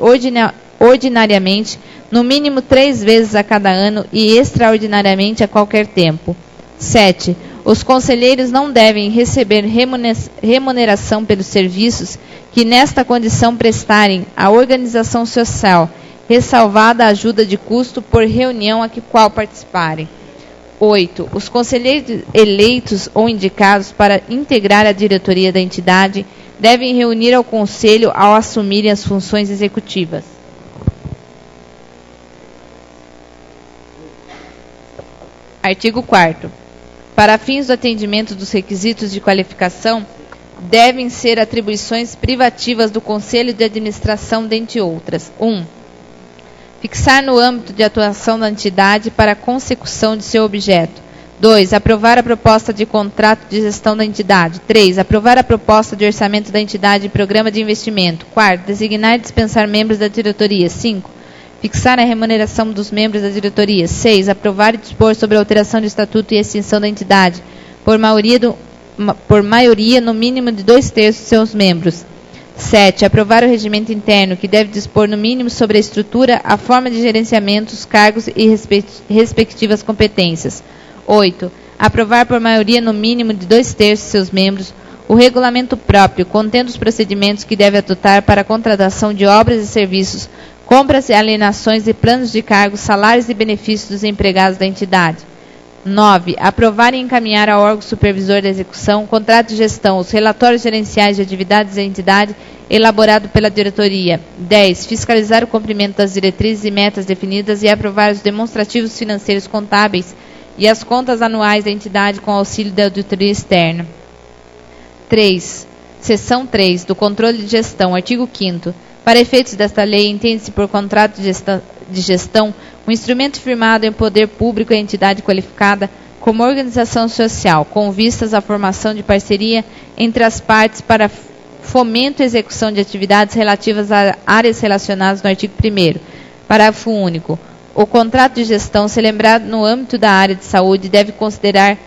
ordinariamente, no mínimo 3 vezes a cada ano e extraordinariamente a qualquer tempo. 7. Os conselheiros não devem receber remuneração pelos serviços que nesta condição prestarem à organização social, ressalvada a ajuda de custo por reunião a que qual participarem. 8. Os conselheiros eleitos ou indicados para integrar a diretoria da entidade devem reunir ao conselho ao assumirem as funções executivas. Artigo 4º. Para fins do atendimento dos requisitos de qualificação, devem ser atribuições privativas do Conselho de Administração, dentre outras. 1. Fixar no âmbito de atuação da entidade para a consecução de seu objeto. 2. Aprovar a proposta de contrato de gestão da entidade. 3. Aprovar a proposta de orçamento da entidade e programa de investimento. 4. Designar e dispensar membros da diretoria. 5. Fixar a remuneração dos membros da diretoria. 6. Aprovar e dispor sobre a alteração de estatuto e extinção da entidade, por maioria no mínimo de 2/3 de seus membros. 7. Aprovar o regimento interno, que deve dispor no mínimo sobre a estrutura, a forma de gerenciamento, os cargos e respectivas competências. 8. Aprovar por maioria no mínimo de 2/3 de seus membros o regulamento próprio, contendo os procedimentos que deve adotar para a contratação de obras e serviços, compras e alienações de planos de cargos, salários e benefícios dos empregados da entidade. 9. Aprovar e encaminhar ao órgão supervisor da execução, contrato de gestão, os relatórios gerenciais de atividades da entidade elaborado pela diretoria. 10. Fiscalizar o cumprimento das diretrizes e metas definidas e aprovar os demonstrativos financeiros contábeis e as contas anuais da entidade com auxílio da auditoria externa. 3. Seção 3. Do controle de gestão. Artigo 5º. Para efeitos desta lei, entende-se por contrato de gestão um instrumento firmado em poder público e entidade qualificada como organização social, com vistas à formação de parceria entre as partes para fomento e execução de atividades relativas a áreas relacionadas no artigo 1º. Parágrafo único. O contrato de gestão celebrado no âmbito da área de saúde deve considerar,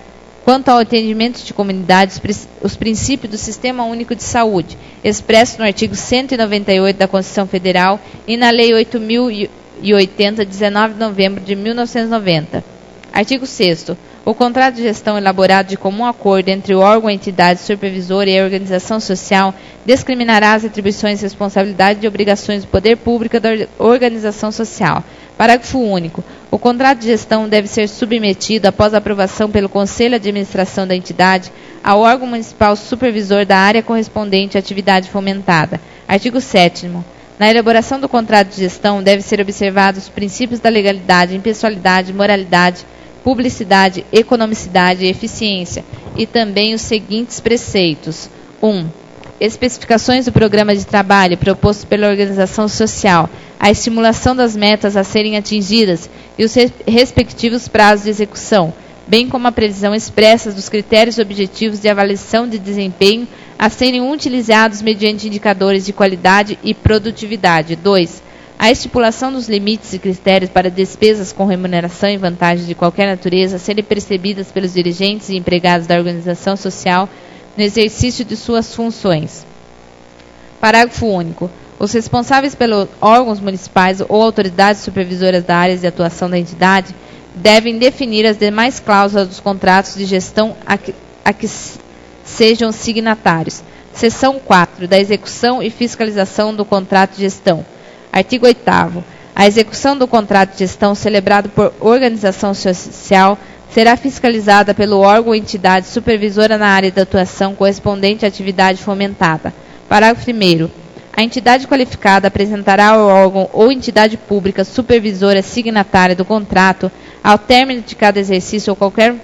quanto ao atendimento de comunidades, os princípios do Sistema Único de Saúde, expressos no artigo 198 da Constituição Federal e na Lei 8.080, 19 de novembro de 1990. Artigo 6º. O contrato de gestão elaborado de comum acordo entre o órgão, a entidade supervisora e a organização social discriminará as atribuições, responsabilidades e obrigações do poder público da organização social. Parágrafo único. O contrato de gestão deve ser submetido, após aprovação pelo Conselho de Administração da entidade, ao órgão municipal supervisor da área correspondente à atividade fomentada. Artigo 7º. Na elaboração do contrato de gestão, devem ser observados os princípios da legalidade, impessoalidade, moralidade, publicidade, economicidade e eficiência, e também os seguintes preceitos. 1. Especificações do programa de trabalho proposto pela organização social, a estimulação das metas a serem atingidas e os respectivos prazos de execução, bem como a previsão expressa dos critérios objetivos de avaliação de desempenho a serem utilizados mediante indicadores de qualidade e produtividade. 2. A estipulação dos limites e critérios para despesas com remuneração e vantagens de qualquer natureza a serem percebidas pelos dirigentes e empregados da organização social no exercício de suas funções. Parágrafo único. Os responsáveis pelos órgãos municipais ou autoridades supervisoras da área de atuação da entidade devem definir as demais cláusulas dos contratos de gestão a que sejam signatários. Seção 4. Da execução e fiscalização do contrato de gestão. Artigo 8º. A execução do contrato de gestão celebrado por organização social será fiscalizada pelo órgão ou entidade supervisora na área de atuação correspondente à atividade fomentada. Parágrafo 1º. A entidade qualificada apresentará ao órgão ou entidade pública supervisora signatária do contrato, ao término de cada exercício ou qualquer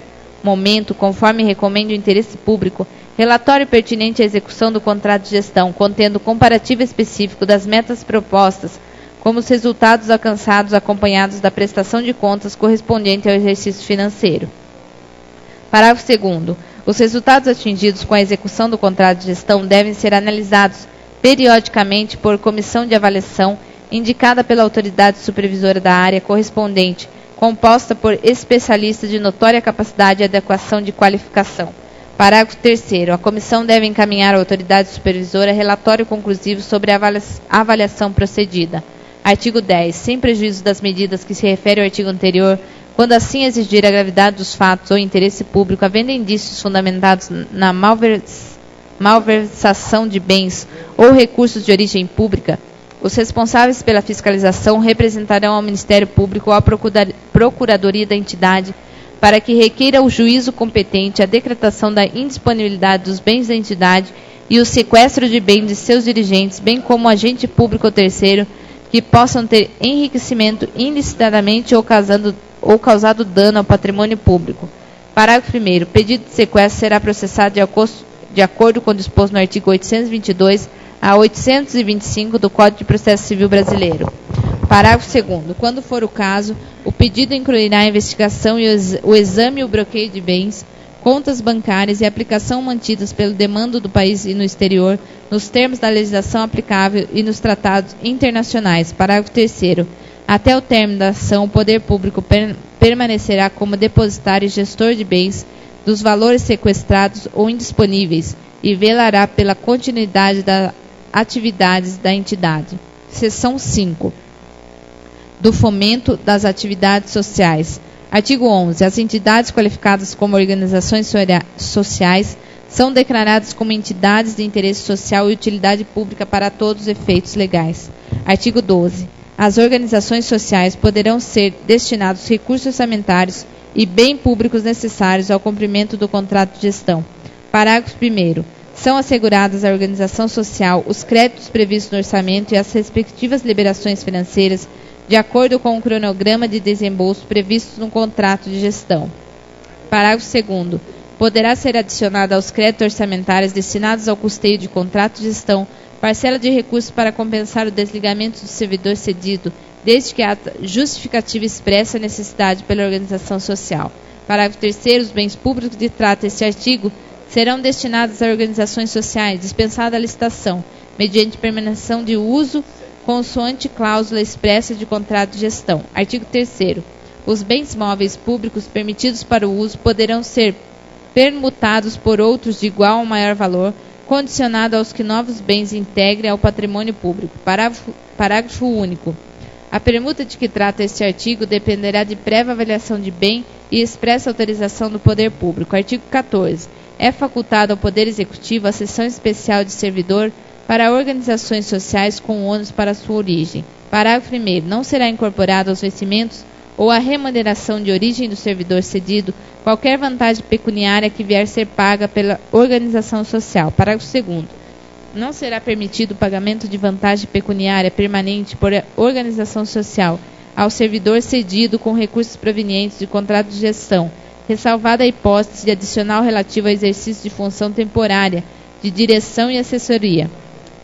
momento, conforme recomende o interesse público, relatório pertinente à execução do contrato de gestão, contendo comparativo específico das metas propostas, como os resultados alcançados acompanhados da prestação de contas correspondente ao exercício financeiro. Parágrafo 2º. Os resultados atingidos com a execução do contrato de gestão devem ser analisados periodicamente por comissão de avaliação indicada pela autoridade supervisora da área correspondente, composta por especialistas de notória capacidade e adequação de qualificação. Parágrafo 3º. A comissão deve encaminhar à autoridade supervisora relatório conclusivo sobre a avaliação procedida. Artigo 10. Sem prejuízo das medidas que se refere ao artigo anterior, quando assim exigir a gravidade dos fatos ou interesse público, havendo indícios fundamentados na malversação de bens ou recursos de origem pública, os responsáveis pela fiscalização representarão ao Ministério Público ou à Procuradoria da entidade para que requeira o juízo competente a decretação da indisponibilidade dos bens da entidade e o sequestro de bens de seus dirigentes, bem como agente público ou terceiro que possam ter enriquecimento ilicitamente ou causado dano ao patrimônio público. Parágrafo 1º. Pedido de sequestro será processado de acordo com o disposto no artigo 822 a 825 do Código de Processo Civil Brasileiro. Parágrafo 2º. Quando for o caso, o pedido incluirá a investigação e o exame e o bloqueio de bens, contas bancárias e aplicação mantidas pelo demando do país e no exterior, nos termos da legislação aplicável e nos tratados internacionais. Parágrafo 3º. Até o término da ação, o poder público permanecerá como depositário e gestor de bens, dos valores sequestrados ou indisponíveis, e velará pela continuidade das atividades da entidade. Seção 5. Do fomento das atividades sociais. Artigo 11. As entidades qualificadas como organizações sociais são declaradas como entidades de interesse social e utilidade pública para todos os efeitos legais. Artigo 12. As organizações sociais poderão ser destinados recursos orçamentários e bens públicos necessários ao cumprimento do contrato de gestão. Parágrafo 1º. São asseguradas à organização social os créditos previstos no orçamento e as respectivas liberações financeiras, de acordo com o cronograma de desembolso previsto no contrato de gestão. Parágrafo 2º. Poderá ser adicionada aos créditos orçamentários destinados ao custeio de contrato de gestão parcela de recursos para compensar o desligamento do servidor cedido, desde que haja justificativa expressa a necessidade pela organização social. Parágrafo 3º. Os bens públicos de que trata este artigo serão destinados a organizações sociais, dispensada a licitação, mediante permanência de uso, consoante cláusula expressa de contrato de gestão. Artigo 3º. Os bens móveis públicos permitidos para o uso poderão ser permutados por outros de igual ou maior valor, condicionado aos que novos bens integrem ao patrimônio público. Parágrafo único. A permuta de que trata este artigo dependerá de prévia avaliação de bem e expressa autorização do poder público. Artigo 14. É facultado ao Poder Executivo a cessão especial de servidor para organizações sociais com ônus para sua origem. Parágrafo 1º. Não será incorporado aos vencimentos ou à remuneração de origem do servidor cedido qualquer vantagem pecuniária que vier a ser paga pela organização social. Parágrafo 2º. Não será permitido o pagamento de vantagem pecuniária permanente por organização social ao servidor cedido com recursos provenientes de contrato de gestão, ressalvada a hipótese de adicional relativa ao exercício de função temporária de direção e assessoria.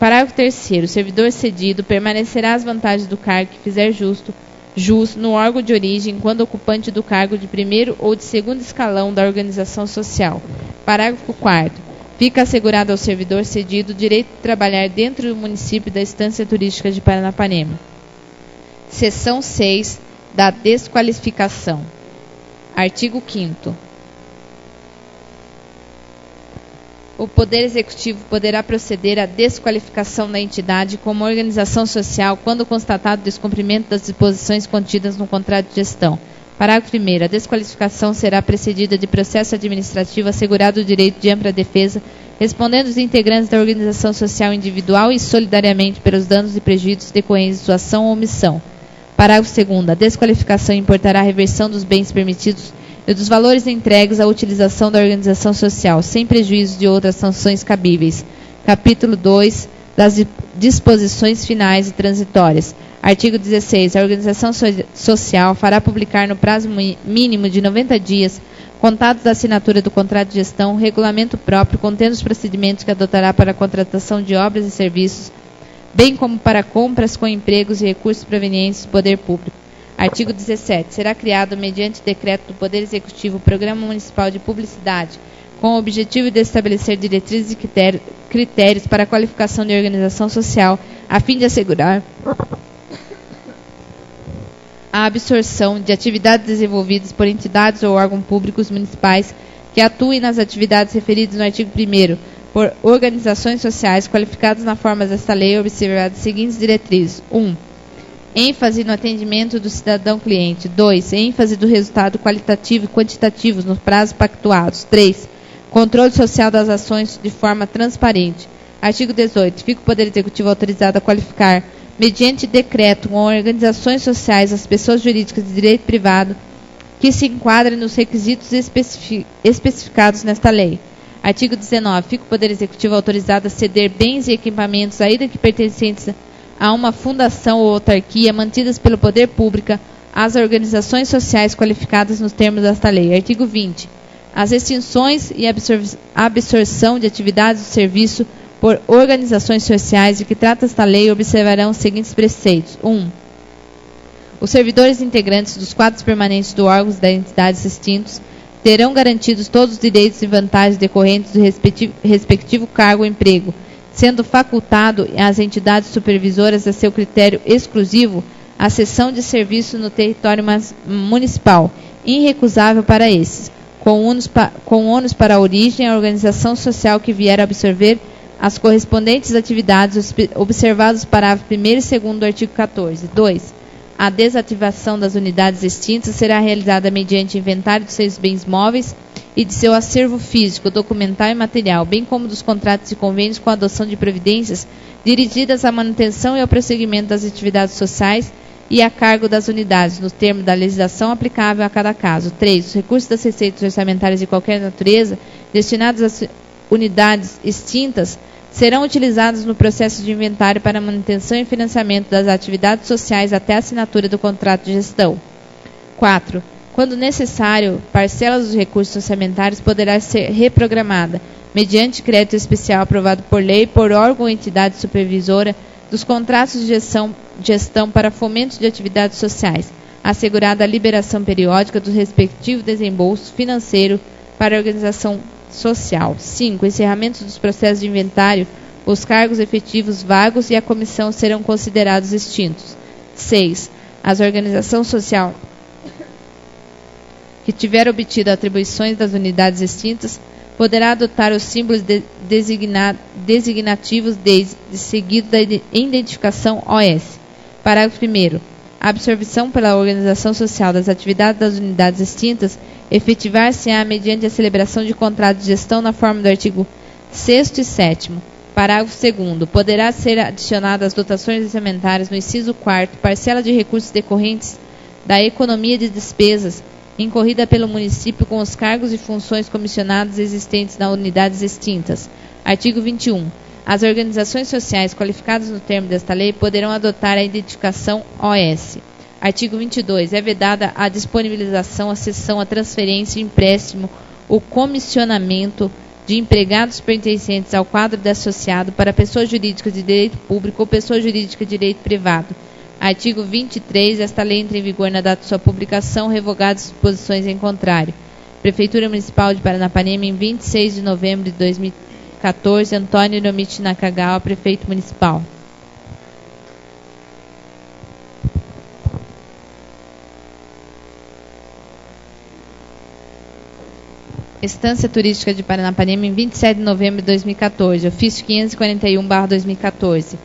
Parágrafo 3º. O servidor cedido permanecerá às vantagens do cargo que fizer jus no órgão de origem quando ocupante do cargo de primeiro ou de segundo escalão da organização social. Parágrafo 4º. Fica assegurado ao servidor cedido o direito de trabalhar dentro do município da Estância Turística de Paranapanema. Seção 6. Da desqualificação. Artigo 5º. O Poder Executivo poderá proceder à desqualificação da entidade como organização social quando constatado o descumprimento das disposições contidas no contrato de gestão. Parágrafo 1º. A desqualificação será precedida de processo administrativo assegurado o direito de ampla defesa, respondendo os integrantes da organização social individual e solidariamente pelos danos e prejuízos decorrentes de sua ação ou omissão. Parágrafo 2º. A desqualificação importará a reversão dos bens permitidos e dos valores entregues à utilização da organização social, sem prejuízo de outras sanções cabíveis. Capítulo 2 das disposições finais e transitórias. Artigo 16. A organização social fará publicar no prazo mínimo de 90 dias, contados da assinatura do contrato de gestão, regulamento próprio contendo os procedimentos que adotará para a contratação de obras e serviços, bem como para compras com empregos e recursos provenientes do poder público. Artigo 17. Será criado, mediante decreto do Poder Executivo, o Programa Municipal de Publicidade, com o objetivo de estabelecer diretrizes e critérios para a qualificação de organização social, a fim de assegurar a absorção de atividades desenvolvidas por entidades ou órgãos públicos municipais que atuem nas atividades referidas no artigo 1º, por organizações sociais qualificadas na forma desta lei, observadas as seguintes diretrizes. 1. ênfase no atendimento do cidadão cliente. 2. ênfase do resultado qualitativo e quantitativo nos prazos pactuados. 3. Controle social das ações de forma transparente. Artigo 18. Fica o Poder Executivo autorizado a qualificar, mediante decreto, com organizações sociais, as pessoas jurídicas de direito privado que se enquadrem nos requisitos especificados nesta lei. Artigo 19. Fica o Poder Executivo autorizado a ceder bens e equipamentos, ainda que pertencentes a uma fundação ou autarquia, mantidas pelo Poder Público, às organizações sociais qualificadas nos termos desta lei. Artigo 20. As extinções e absorção de atividades de serviço por organizações sociais de que trata esta lei observarão os seguintes preceitos. 1. Os servidores integrantes dos quadros permanentes do órgão da entidades extintos terão garantidos todos os direitos e vantagens decorrentes do respectivo cargo ou emprego, sendo facultado às entidades supervisoras a seu critério exclusivo a cessão de serviço no território municipal, irrecusável para esses, com ônus para a origem e a organização social que vier a absorver as correspondentes atividades, observados os parágrafos 1º e 2º do artigo 14. 2. A desativação das unidades extintas será realizada mediante inventário de seus bens móveis e de seu acervo físico, documental e material, bem como dos contratos e convênios com a adoção de providências dirigidas à manutenção e ao prosseguimento das atividades sociais e a cargo das unidades, nos termos da legislação aplicável a cada caso. 3. Os recursos das receitas orçamentárias de qualquer natureza destinados às unidades extintas serão utilizados no processo de inventário para manutenção e financiamento das atividades sociais até a assinatura do contrato de gestão. 4. Quando necessário, parcela dos recursos orçamentários poderá ser reprogramada, mediante crédito especial aprovado por lei, por órgão ou entidade supervisora, dos contratos de gestão para fomento de atividades sociais, assegurada a liberação periódica do respectivo desembolso financeiro para a organização social. 5. Encerramento dos processos de inventário, os cargos efetivos vagos e a comissão serão considerados extintos. 6. As organizações social que tiver obtido atribuições das unidades extintas poderá adotar os símbolos designativos desde seguido da identificação OS. Parágrafo 1º. A absorção pela organização social das atividades das unidades extintas efetivar-se-á mediante a celebração de contrato de gestão na forma do artigo 6º e 7º. Parágrafo 2º. Poderá ser adicionada às dotações orçamentárias no inciso 4º parcela de recursos decorrentes da economia de despesas incorrida pelo município com os cargos e funções comissionados existentes nas unidades extintas. Artigo 21. As organizações sociais qualificadas no termo desta lei poderão adotar a identificação OS. Artigo 22. É vedada a disponibilização, a cessão, a transferência, empréstimo, o comissionamento de empregados pertencentes ao quadro de associado para pessoa jurídica de direito público ou pessoa jurídica de direito privado. Artigo 23. Esta lei entra em vigor na data de sua publicação, revogadas disposições em contrário. Prefeitura Municipal de Paranapanema, em 26 de novembro de 2014, Antônio Hiromichi Nakagawa, Prefeito Municipal. Estância Turística de Paranapanema, em 27 de novembro de 2014, ofício 541/2014.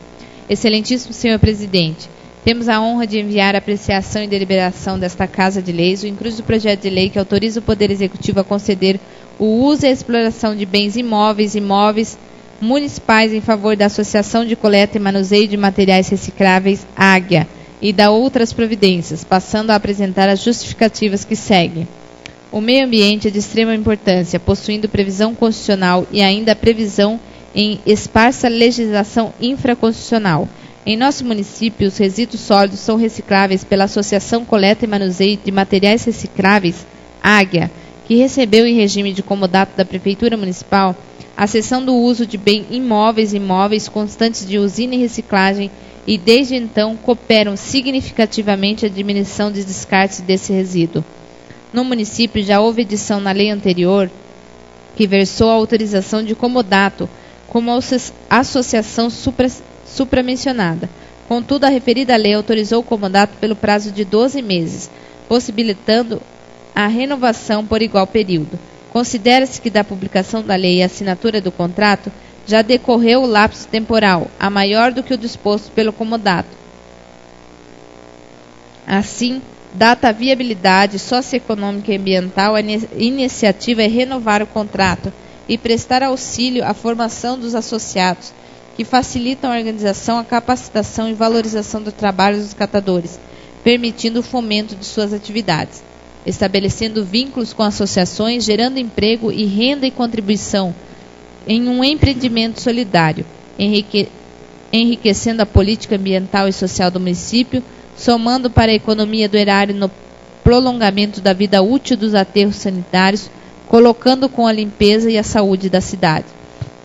Excelentíssimo Senhor Presidente, temos a honra de enviar a apreciação e deliberação desta Casa de Leis o incluso projeto de lei que autoriza o Poder Executivo a conceder o uso e a exploração de bens imóveis e móveis municipais em favor da Associação de Coleta e Manuseio de Materiais Recicláveis Águia e da outras providências, passando a apresentar as justificativas que seguem. O meio ambiente é de extrema importância, possuindo previsão constitucional e ainda previsão em esparsa legislação infraconstitucional. Em nosso município, os resíduos sólidos são recicláveis pela Associação Coleta e Manuseio de Materiais Recicláveis Águia, que recebeu em regime de comodato da Prefeitura Municipal a cessão do uso de bens imóveis e móveis constantes de usina e reciclagem e desde então cooperam significativamente a diminuição de descartes desse resíduo. No município já houve edição na lei anterior que versou a autorização de comodato como associação supramencionada. Contudo, a referida lei autorizou o comodato pelo prazo de 12 meses, possibilitando a renovação por igual período. Considera-se que da publicação da lei e assinatura do contrato já decorreu o lapso temporal, a maior do que o disposto pelo comodato. Assim, dada a viabilidade socioeconômica e ambiental, a iniciativa é renovar o contrato e prestar auxílio à formação dos associados, que facilitam a organização, a capacitação e valorização do trabalho dos catadores, permitindo o fomento de suas atividades, estabelecendo vínculos com associações, gerando emprego e renda e contribuição em um empreendimento solidário, enriquecendo a política ambiental e social do município, somando para a economia do erário no prolongamento da vida útil dos aterros sanitários, colocando com a limpeza e a saúde da cidade.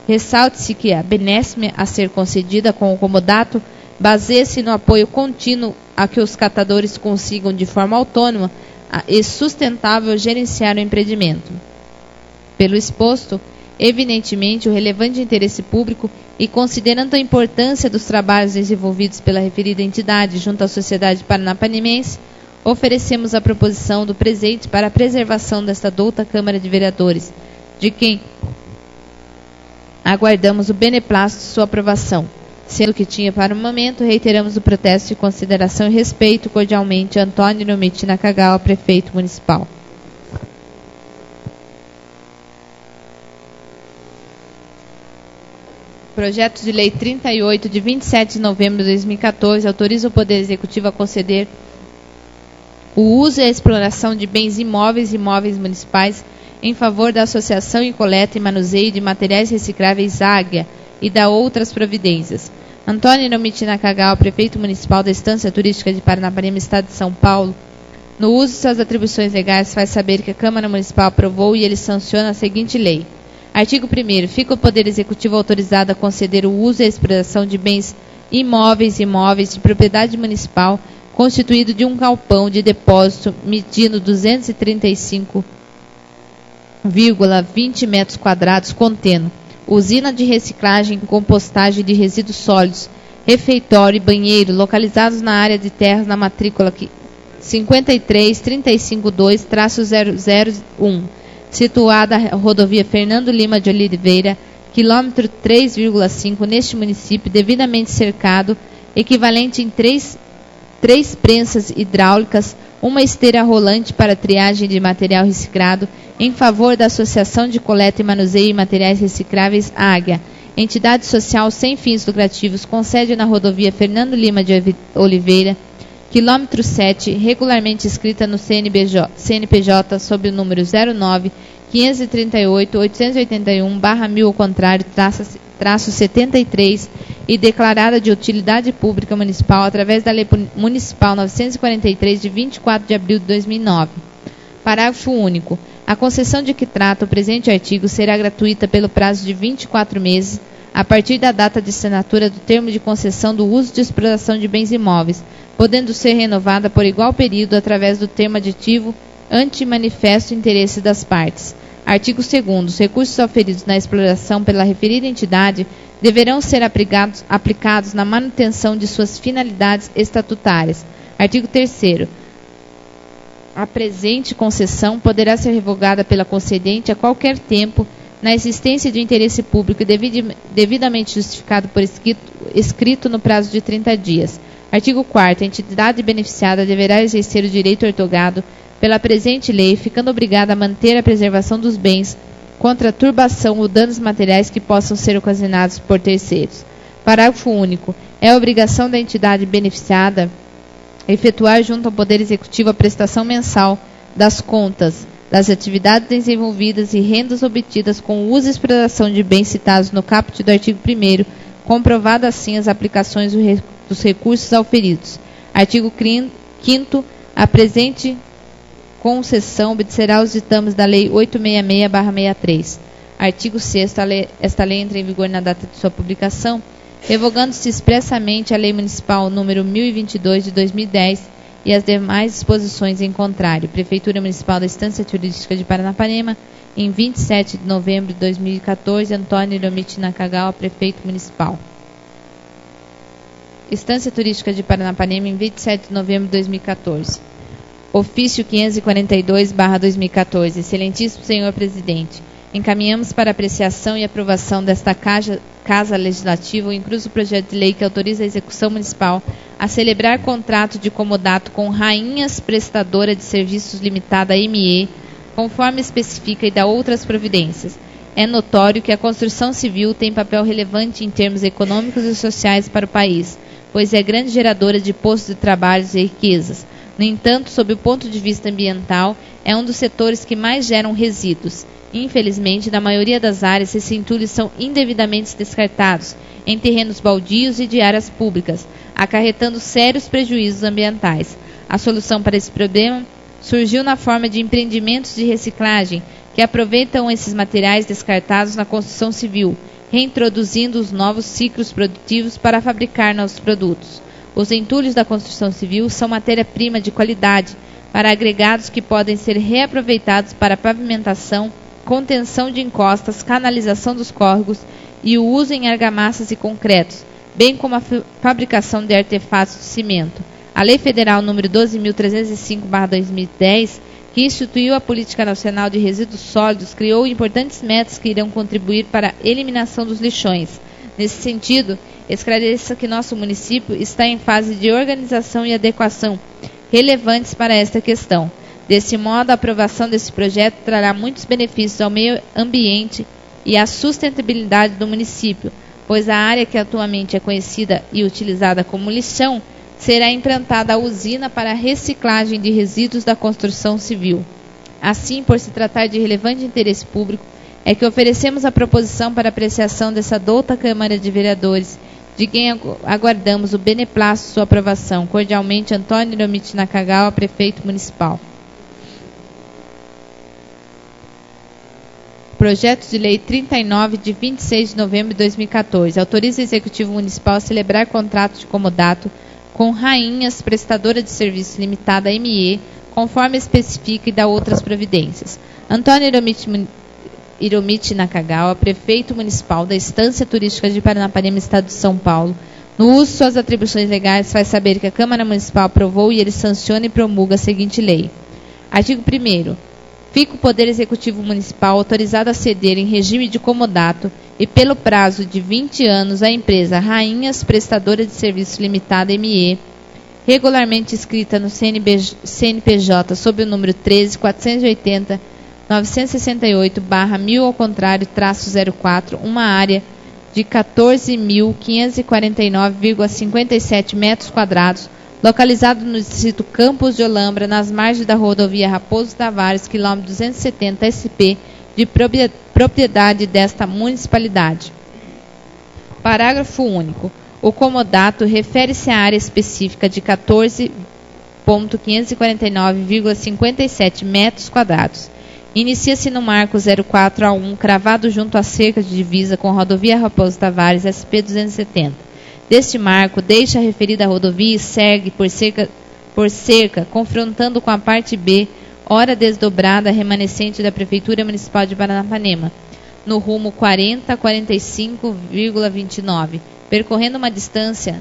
Ressalte-se que a benésime a ser concedida com o comodato baseia-se no apoio contínuo a que os catadores consigam de forma autônoma e sustentável gerenciar o empreendimento. Pelo exposto, evidentemente, o relevante interesse público e considerando a importância dos trabalhos desenvolvidos pela referida entidade junto à sociedade paranapanamense, oferecemos a proposição do presente para a preservação desta douta Câmara de Vereadores, de quem aguardamos o beneplácito de sua aprovação. Sendo que tinha para o momento, reiteramos o protesto de consideração e respeito cordialmente Antônio Nomiti Nakagawa, prefeito municipal. Projeto de Lei 38, de 27 de novembro de 2014, autoriza o Poder Executivo a conceder o uso e a exploração de bens imóveis e imóveis municipais em favor da Associação e Coleta e Manuseio de Materiais Recicláveis Águia e da outras providências. Antônio Nomiti Nakagawa, prefeito municipal da Estância Turística de Paranapanema, Estado de São Paulo, no uso de suas atribuições legais, faz saber que a Câmara Municipal aprovou e ele sanciona a seguinte lei. Artigo 1º. Fica o Poder Executivo autorizado a conceder o uso e a exploração de bens imóveis e imóveis de propriedade municipal constituído de um galpão de depósito medindo 235,20 metros quadrados contendo usina de reciclagem e compostagem de resíduos sólidos, refeitório e banheiro localizados na área de terras na matrícula 53352-001, situada a rodovia Fernando Lima de Oliveira, quilômetro 3,5, neste município, devidamente cercado, equivalente em três prensas hidráulicas, uma esteira rolante para triagem de material reciclado, em favor da Associação de Coleta e Manuseio de Materiais Recicláveis Águia, entidade social sem fins lucrativos, com sede na rodovia Fernando Lima de Oliveira, quilômetro 7, regularmente inscrita no CNPJ sob o número 09-538-881-1000 ao contrário, traço 73, e declarada de utilidade pública municipal através da Lei Municipal 943, de 24 de abril de 2009. Parágrafo único. A concessão de que trata o presente artigo será gratuita pelo prazo de 24 meses, a partir da data de assinatura do termo de concessão do uso de exploração de bens imóveis, podendo ser renovada por igual período através do termo aditivo ante manifesto interesse das partes. Artigo 2º. Os recursos oferidos na exploração pela referida entidade deverão ser aplicados na manutenção de suas finalidades estatutárias. Artigo 3º. A presente concessão poderá ser revogada pela concedente a qualquer tempo, na existência de interesse público devidamente justificado por escrito no prazo de 30 dias. Artigo 4º. A entidade beneficiada deverá exercer o direito outorgado pela presente lei, ficando obrigada a manter a preservação dos bens contra turbação ou danos materiais que possam ser ocasionados por terceiros. Parágrafo único. É obrigação da entidade beneficiada efetuar junto ao Poder Executivo a prestação mensal das contas das atividades desenvolvidas e rendas obtidas com o uso e exploração de bens citados no caput do artigo 1º, comprovado assim as aplicações dos recursos auferidos. Artigo 5º. A presente concessão obedecerá aos ditames da Lei 866/63. Artigo 6º. Esta lei entra em vigor na data de sua publicação, revogando-se expressamente a Lei Municipal número 1022 de 2010 e as demais disposições em contrário. Prefeitura Municipal da Estância Turística de Paranapanema, em 27 de novembro de 2014, Antônio Nomiti Nakagawa, prefeito municipal. Estância Turística de Paranapanema, em 27 de novembro de 2014. Ofício 542/2014. Excelentíssimo Senhor Presidente, encaminhamos para apreciação e aprovação desta Casa Legislativa o incluso projeto de lei que autoriza a execução municipal a celebrar contrato de comodato com Rainhas Prestadora de Serviços Limitada ME, conforme especifica e dá outras providências. É notório que a construção civil tem papel relevante em termos econômicos e sociais para o país, pois é grande geradora de postos de trabalho e riquezas. No entanto, sob o ponto de vista ambiental, é um dos setores que mais geram resíduos. Infelizmente, na maioria das áreas, esses entulhos são indevidamente descartados em terrenos baldios e de áreas públicas, acarretando sérios prejuízos ambientais. A solução para esse problema surgiu na forma de empreendimentos de reciclagem que aproveitam esses materiais descartados na construção civil, reintroduzindo os novos ciclos produtivos para fabricar novos produtos. Os entulhos da construção civil são matéria-prima de qualidade para agregados que podem ser reaproveitados para pavimentação, contenção de encostas, canalização dos córregos e o uso em argamassas e concretos, bem como a fabricação de artefatos de cimento. A Lei Federal nº 12.305/2010, que instituiu a Política Nacional de Resíduos Sólidos, criou importantes metas que irão contribuir para a eliminação dos lixões. Nesse sentido, esclareça que nosso município está em fase de organização e adequação relevantes para esta questão. Desse modo, a aprovação desse projeto trará muitos benefícios ao meio ambiente e à sustentabilidade do município, pois a área que atualmente é conhecida e utilizada como lixão será implantada a usina para a reciclagem de resíduos da construção civil. Assim, por se tratar de relevante interesse público, é que oferecemos a proposição para apreciação dessa douta Câmara de Vereadores, de quem aguardamos o beneplácito sua aprovação. Cordialmente, Antônio Iromiti Nakagawa, Prefeito Municipal. Projeto de Lei 39, de 26 de novembro de 2014. Autoriza o Executivo Municipal a celebrar contrato de comodato com Rainhas Prestadora de Serviços Limitada ME, conforme especifica e dá outras providências. Antônio Iromiti Nakagawa, Prefeito Municipal da Estância Turística de Paranapanema, Estado de São Paulo, no uso de suas atribuições legais, faz saber que a Câmara Municipal aprovou e ele sanciona e promulga a seguinte lei. Artigo 1º. Fica o Poder Executivo Municipal autorizado a ceder em regime de comodato e pelo prazo de 20 anos à empresa Rainhas Prestadora de Serviços Limitada ME, regularmente inscrita no CNPJ sob o número 13.480.968/1000 ao contrário, -04, uma área de 14.549,57 metros quadrados, localizado no distrito Campos de Olambra, nas margens da rodovia Raposo Tavares, quilômetro 270 SP, de propriedade desta municipalidade. Parágrafo único. O comodato refere-se à área específica de 14.549,57 metros quadrados. Inicia-se no marco 04A1, cravado junto à cerca de divisa com a rodovia Raposo Tavares, SP 270. Deste marco, deixa a referida rodovia e segue por cerca, confrontando com a parte B, hora desdobrada remanescente da Prefeitura Municipal de Paranapanema, no rumo 4045,29, percorrendo uma distância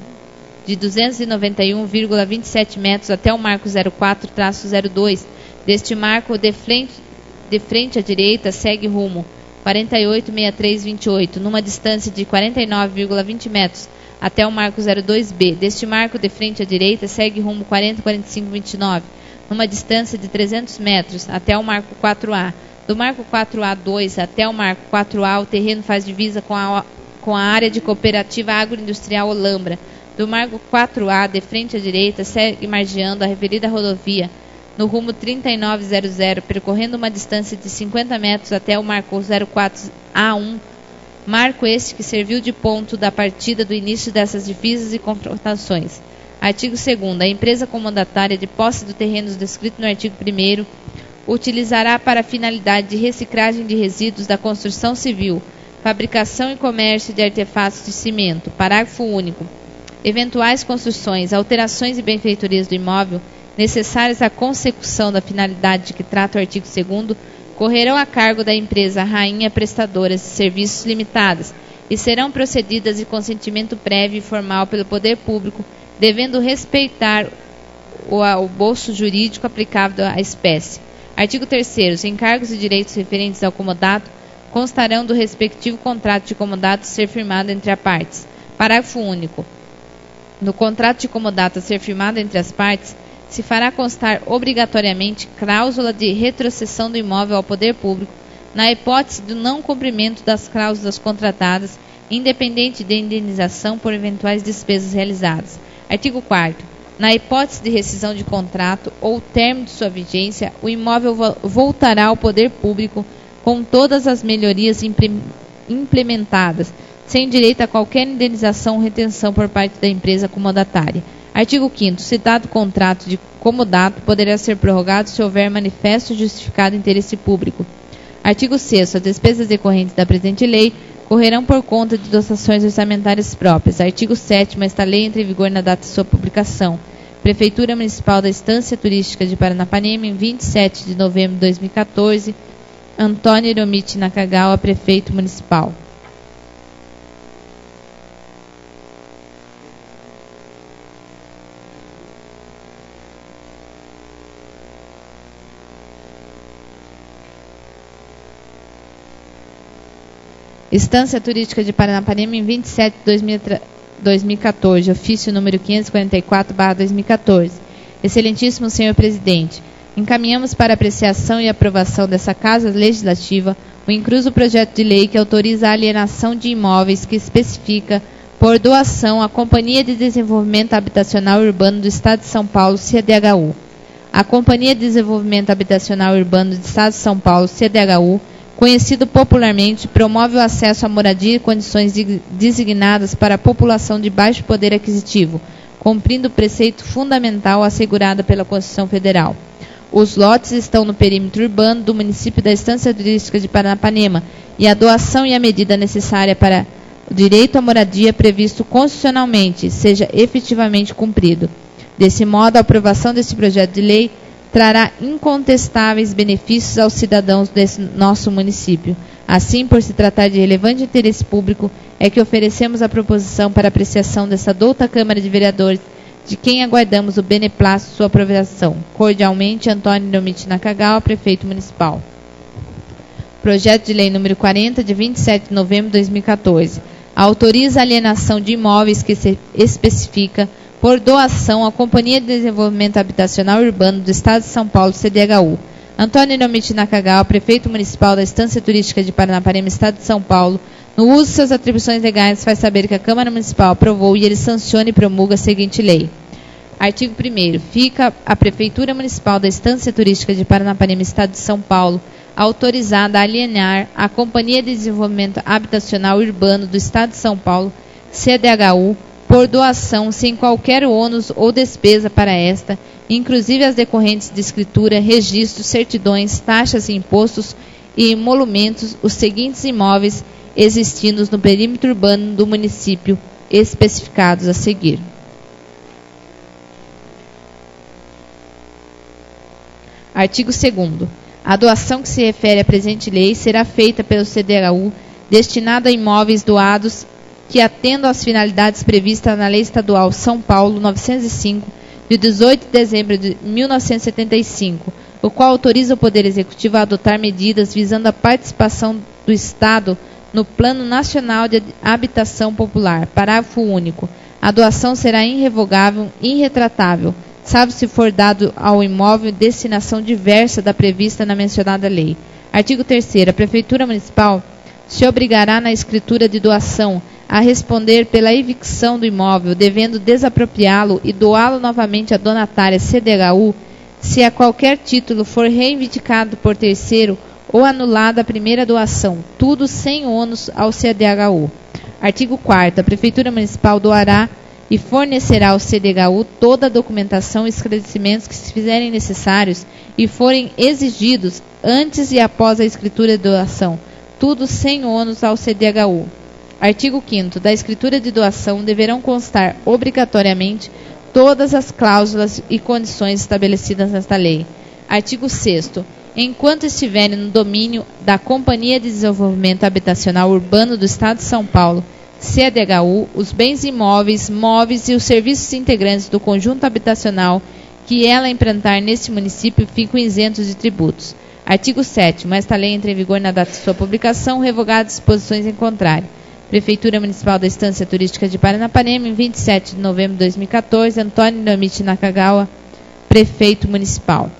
de 291,27 metros até o marco 04-02. Deste marco, de frente à direita, segue rumo 486328, numa distância de 49,20 metros, até o marco 02B. Deste marco, de frente à direita, segue rumo 404529, numa distância de 300 metros, até o marco 4A. Do marco 4A2 até o marco 4A, o terreno faz divisa com a área de cooperativa agroindustrial Olambra. Do marco 4A, de frente à direita, segue margeando a referida rodovia, no rumo 3900, percorrendo uma distância de 50 metros até o marco 04A1, marco este que serviu de ponto da partida do início dessas divisas e confrontações. Artigo 2º. A empresa comodatária de posse do terreno descrito no artigo 1º utilizará para finalidade de reciclagem de resíduos da construção civil, fabricação e comércio de artefatos de cimento. Parágrafo único. Eventuais construções, alterações e benfeitorias do imóvel necessárias à consecução da finalidade de que trata o artigo 2º correrão a cargo da empresa Rainha Prestadora de Serviços Limitadas e serão procedidas de consentimento prévio e formal pelo poder público, devendo respeitar o bolso jurídico aplicável à espécie. Artigo 3º. Os encargos e direitos referentes ao comodato constarão do respectivo contrato de comodato ser firmado entre as partes. Parágrafo único. No contrato de comodato a ser firmado entre as partes, se fará constar obrigatoriamente cláusula de retrocessão do imóvel ao poder público, na hipótese do não cumprimento das cláusulas contratadas, independente de indenização por eventuais despesas realizadas. Artigo 4º. Na hipótese de rescisão de contrato ou término de sua vigência, o imóvel voltará ao poder público com todas as melhorias implementadas, sem direito a qualquer indenização ou retenção por parte da empresa comodatária. Artigo 5º. Citado contrato de comodato poderá ser prorrogado se houver manifesto e justificado interesse público. Artigo 6º. As despesas decorrentes da presente lei correrão por conta de dotações orçamentárias próprias. Artigo 7º. Esta lei entra em vigor na data de sua publicação. Prefeitura Municipal da Estância Turística de Paranapanema, em 27 de novembro de 2014. Antônio Hiromichi Nakagawa, Prefeito Municipal. Estância Turística de Paranapanema, em 27 de 2014, ofício número 544/2014. Excelentíssimo senhor presidente, encaminhamos para apreciação e aprovação dessa Casa Legislativa o incluso projeto de lei que autoriza a alienação de imóveis que especifica, por doação, à Companhia de Desenvolvimento Habitacional Urbano do Estado de São Paulo, CDHU. A Companhia de Desenvolvimento Habitacional Urbano do Estado de São Paulo, CDHU, conhecido popularmente, promove o acesso à moradia e condições designadas para a população de baixo poder aquisitivo, cumprindo o preceito fundamental assegurado pela Constituição Federal. Os lotes estão no perímetro urbano do município da Estância Turística de Paranapanema e a doação e a medida necessária para o direito à moradia previsto constitucionalmente seja efetivamente cumprido. Desse modo, a aprovação desse projeto de lei trará incontestáveis benefícios aos cidadãos desse nosso município. Assim, por se tratar de relevante interesse público, é que oferecemos a proposição para apreciação dessa douta Câmara de Vereadores, de quem aguardamos o beneplácito de sua aprovação. Cordialmente, Antônio Hiromichi Nakagawa, Prefeito Municipal. Projeto de Lei número 40, de 27 de novembro de 2014. Autoriza a alienação de imóveis que se especifica por doação à Companhia de Desenvolvimento Habitacional Urbano do Estado de São Paulo, CDHU. Antônio Hiromichi Nakagawa, Prefeito Municipal da Estância Turística de Paranapanema, Estado de São Paulo, no uso de suas atribuições legais, faz saber que a Câmara Municipal aprovou e ele sanciona e promulga a seguinte lei. Artigo 1º. Fica a Prefeitura Municipal da Estância Turística de Paranapanema, Estado de São Paulo, autorizada a alienar a Companhia de Desenvolvimento Habitacional Urbano do Estado de São Paulo, CDHU, por doação, sem qualquer ônus ou despesa para esta, inclusive as decorrentes de escritura, registros, certidões, taxas e impostos e emolumentos, os seguintes imóveis existindo no perímetro urbano do município, especificados a seguir. Artigo 2º. A doação que se refere à presente lei será feita pelo CDHU, destinada a imóveis doados que atendam às finalidades previstas na Lei Estadual São Paulo 905, de 18 de dezembro de 1975, o qual autoriza o Poder Executivo a adotar medidas visando a participação do Estado no Plano Nacional de Habitação Popular. Parágrafo único. A doação será irrevogável e irretratável, salvo se for dado ao imóvel destinação diversa da prevista na mencionada lei. Artigo 3º. A Prefeitura Municipal se obrigará na escritura de doação a responder pela evicção do imóvel, devendo desapropriá-lo e doá-lo novamente à donatária CDHU, se a qualquer título for reivindicado por terceiro ou anulada a primeira doação, tudo sem ônus ao CDHU. Artigo 4º. A Prefeitura Municipal doará e fornecerá ao CDHU toda a documentação e esclarecimentos que se fizerem necessários e forem exigidos antes e após a escritura de doação, tudo sem ônus ao CDHU. Artigo 5º. Da escritura de doação deverão constar obrigatoriamente todas as cláusulas e condições estabelecidas nesta lei. Artigo 6º. Enquanto estiverem no domínio da Companhia de Desenvolvimento Habitacional Urbano do Estado de São Paulo, CDHU, os bens imóveis, móveis e os serviços integrantes do conjunto habitacional que ela implantar neste município ficam isentos de tributos. Artigo 7º. Esta lei entra em vigor na data de sua publicação, revogadas disposições em contrário. Prefeitura Municipal da Estância Turística de Paranapanema, em 27 de novembro de 2014, Antônio Hiromichi Nakagawa, Prefeito Municipal.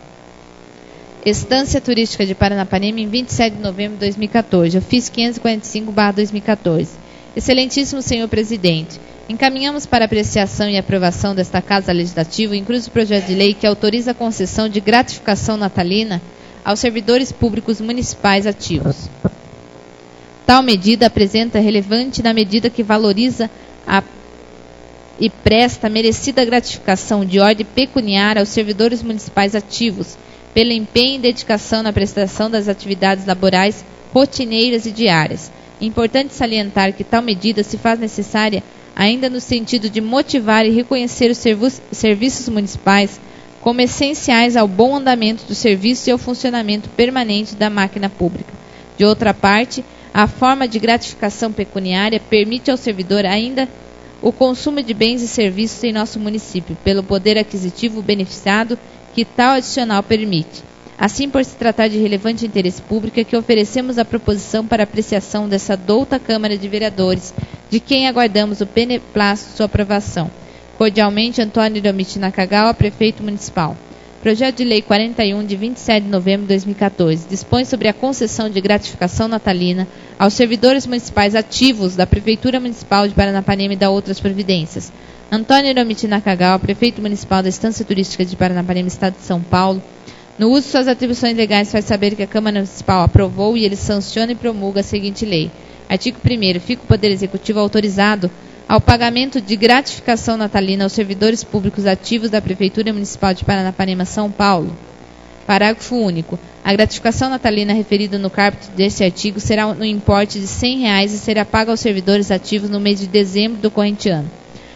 Estância Turística de Paranapanema, em 27 de novembro de 2014, ofício 545/2014. Excelentíssimo Senhor Presidente, encaminhamos para apreciação e aprovação desta Casa Legislativa o incluso projeto de lei que autoriza a concessão de gratificação natalina aos servidores públicos municipais ativos. Tal medida apresenta relevante na medida que valoriza e presta merecida gratificação de ordem pecuniária aos servidores municipais ativos, pelo empenho e dedicação na prestação das atividades laborais rotineiras e diárias. É importante salientar que tal medida se faz necessária ainda no sentido de motivar e reconhecer os serviços municipais como essenciais ao bom andamento do serviço e ao funcionamento permanente da máquina pública. De outra parte, a forma de gratificação pecuniária permite ao servidor ainda o consumo de bens e serviços em nosso município, pelo poder aquisitivo beneficiado que tal adicional permite. Assim, por se tratar de relevante interesse público, é que oferecemos a proposição para apreciação dessa douta Câmara de Vereadores, de quem aguardamos o beneplácito de sua aprovação. Cordialmente, Antônio Hiromichi Nakagawa, Prefeito Municipal. Projeto de Lei 41, de 27 de novembro de 2014, dispõe sobre a concessão de gratificação natalina aos servidores municipais ativos da Prefeitura Municipal de Paranapanema e da outras providências. Antônio Hiromichi Nakagawa, Prefeito Municipal da Estância Turística de Paranapanema, Estado de São Paulo, no uso de suas atribuições legais, faz saber que a Câmara Municipal aprovou e ele sanciona e promulga a seguinte lei. Artigo 1º. Fica o Poder Executivo autorizado ao pagamento de gratificação natalina aos servidores públicos ativos da Prefeitura Municipal de Paranapanema, São Paulo. Parágrafo único. A gratificação natalina referida no caput deste artigo será no importe de R$ 100 e será paga aos servidores ativos no mês de dezembro do corrente ano.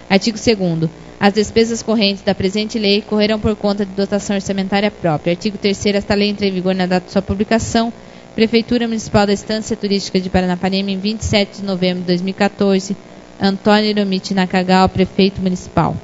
Artigo 2º. As despesas correntes da presente lei correrão por conta de dotação orçamentária própria. Artigo 3º. Esta lei entra em vigor na data de sua publicação. Prefeitura Municipal da Estância Turística de Paranapanema, em 27 de novembro de 2014. Antônio Hiromichi Nakagawa, Prefeito Municipal.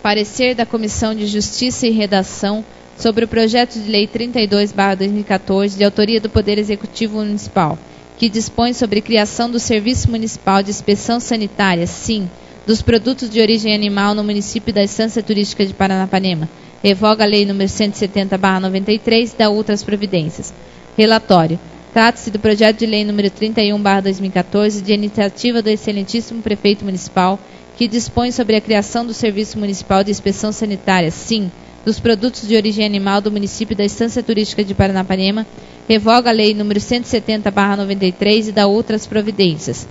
Parecer da Comissão de Justiça e Redação sobre o projeto de lei 32/2014, de autoria do Poder Executivo Municipal, que dispõe sobre criação do Serviço Municipal de Inspeção Sanitária, SIM, dos produtos de origem animal no município da Estância Turística de Paranapanema. Revoga a Lei nº 170/93 e dá outras providências. Relatório. Trata-se do projeto de lei número 31/2014, de iniciativa do excelentíssimo Prefeito Municipal, que dispõe sobre a criação do Serviço Municipal de Inspeção Sanitária, SIM, dos produtos de origem animal do município da Estância Turística de Paranapanema, revoga a Lei número 170/93 e dá outras providências.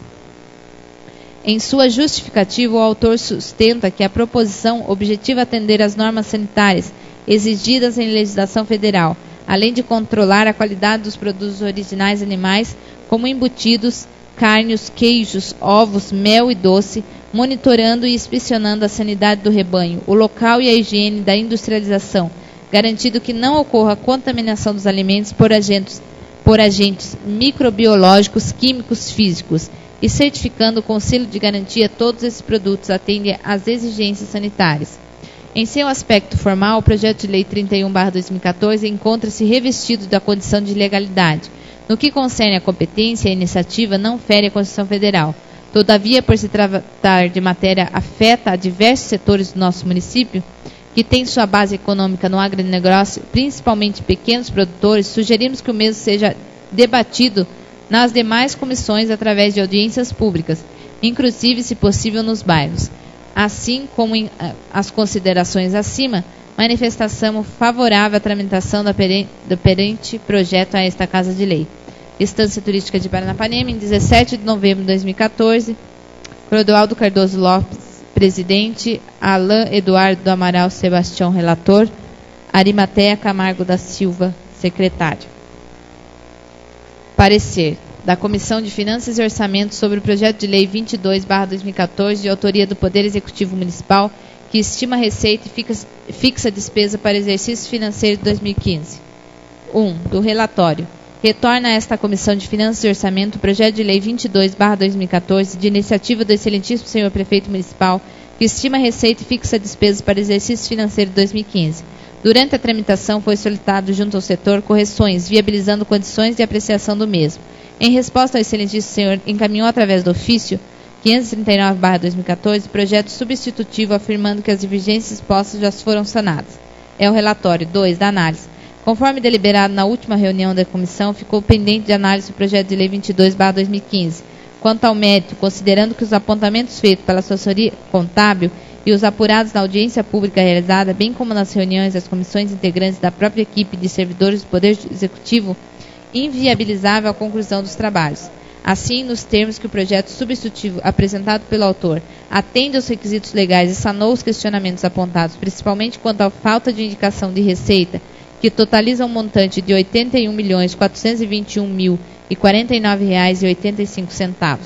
Em sua justificativa, o autor sustenta que a proposição objetiva atender às normas sanitárias exigidas em legislação federal, além de controlar a qualidade dos produtos originais animais, como embutidos, carnes, queijos, ovos, mel e doce, monitorando e inspecionando a sanidade do rebanho, o local e a higiene da industrialização, garantindo que não ocorra contaminação dos alimentos por agentes microbiológicos, químicos, físicos, e certificando com selo de garantia todos esses produtos atendem às exigências sanitárias. Em seu aspecto formal, o projeto de lei 31/2014 encontra-se revestido da condição de legalidade. No que concerne à competência, a iniciativa não fere a Constituição Federal. Todavia, por se tratar de matéria afeta a diversos setores do nosso município, que tem sua base econômica no agronegócio, principalmente pequenos produtores, sugerimos que o mesmo seja debatido nas demais comissões através de audiências públicas, inclusive, se possível, nos bairros. Assim como em as considerações acima, manifestação favorável à tramitação do perante projeto a esta Casa de Lei. Estância Turística de Paranapanema, em 17 de novembro de 2014, Clodoaldo Cardoso Lopes, Presidente, Alain Eduardo do Amaral Sebastião, Relator, Arimateia Camargo da Silva, Secretário. Parecer da Comissão de Finanças e Orçamento sobre o projeto de lei 22/2014, de autoria do Poder Executivo Municipal, que estima a receita e fixa a despesa para exercício financeiro de 2015. 1. Do relatório. Retorna a esta Comissão de Finanças e Orçamento o projeto de lei 22/2014, de iniciativa do excelentíssimo senhor Prefeito Municipal, que estima a receita e fixa a despesa para exercício financeiro de 2015. Durante a tramitação, foi solicitado junto ao setor correções, viabilizando condições de apreciação do mesmo. Em resposta ao excelentíssimo senhor, encaminhou através do ofício 539/2014, projeto substitutivo afirmando que as divergências expostas já foram sanadas. É o relatório 2 da análise. Conforme deliberado na última reunião da comissão, ficou pendente de análise o projeto de lei 22/2015. Quanto ao mérito, considerando que os apontamentos feitos pela assessoria contábil e os apurados na audiência pública realizada, bem como nas reuniões das comissões integrantes da própria equipe de servidores do Poder Executivo, inviabilizável a conclusão dos trabalhos. Assim, nos termos que o projeto substitutivo apresentado pelo autor atende aos requisitos legais e sanou os questionamentos apontados, principalmente quanto à falta de indicação de receita, que totaliza um montante de R$ 81.421.049,85.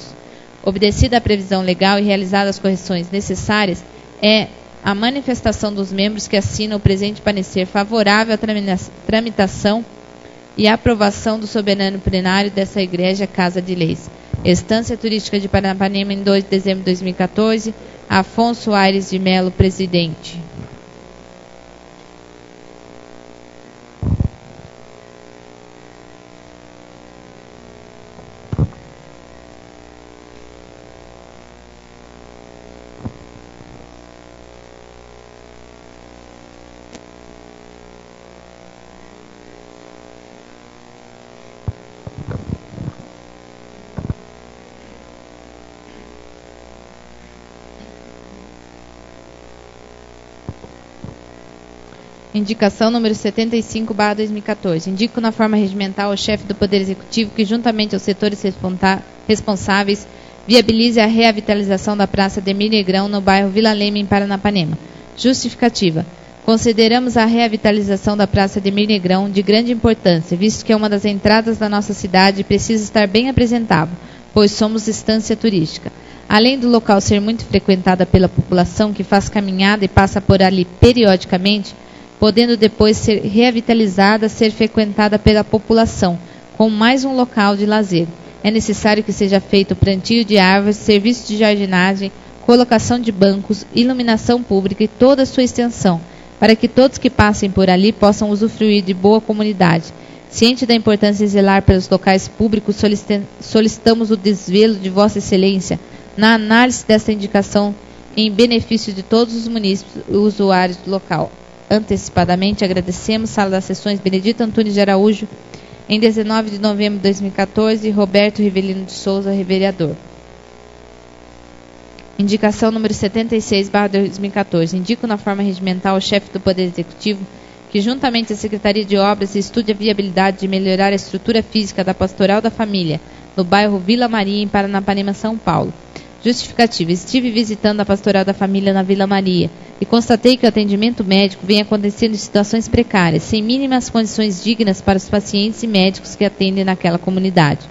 Obedecida a previsão legal e realizadas as correções necessárias, é a manifestação dos membros que assinam o presente parecer favorável à tramitação e aprovação do soberano plenário dessa Igreja Casa de Leis. Estância Turística de Paranapanema, em 2 de dezembro de 2014, Afonso Aires de Melo, presidente. Indicação número 75/2014. Indico na forma regimental ao chefe do Poder Executivo que, juntamente aos setores responsáveis, viabilize a revitalização da Praça Ademir Negrão no bairro Vila Leme, em Paranapanema. Justificativa. Consideramos a revitalização da Praça Ademir Negrão de grande importância, visto que é uma das entradas da nossa cidade e precisa estar bem apresentável, pois somos estância turística. Além do local ser muito frequentada pela população que faz caminhada e passa por ali periodicamente, podendo depois ser revitalizada, ser frequentada pela população, com mais um local de lazer. É necessário que seja feito plantio de árvores, serviço de jardinagem, colocação de bancos, iluminação pública e toda a sua extensão, para que todos que passem por ali possam usufruir de boa comunidade. Ciente da importância de zelar pelos locais públicos, solicitamos o desvelo de Vossa Excelência na análise desta indicação em benefício de todos os munícipes e usuários do local. Antecipadamente, agradecemos, Sala das Sessões, Benedito Antunes de Araújo, em 19 de novembro de 2014, Roberto Rivelino de Souza, vereador. Indicação número 76/2014. Indico na forma regimental ao chefe do Poder Executivo que, juntamente à Secretaria de Obras, estude a viabilidade de melhorar a estrutura física da Pastoral da Família, no bairro Vila Maria, em Paranapanema, São Paulo. Justificativa. Estive visitando a Pastoral da Família na Vila Maria e constatei que o atendimento médico vem acontecendo em situações precárias, sem mínimas condições dignas para os pacientes e médicos que atendem naquela comunidade.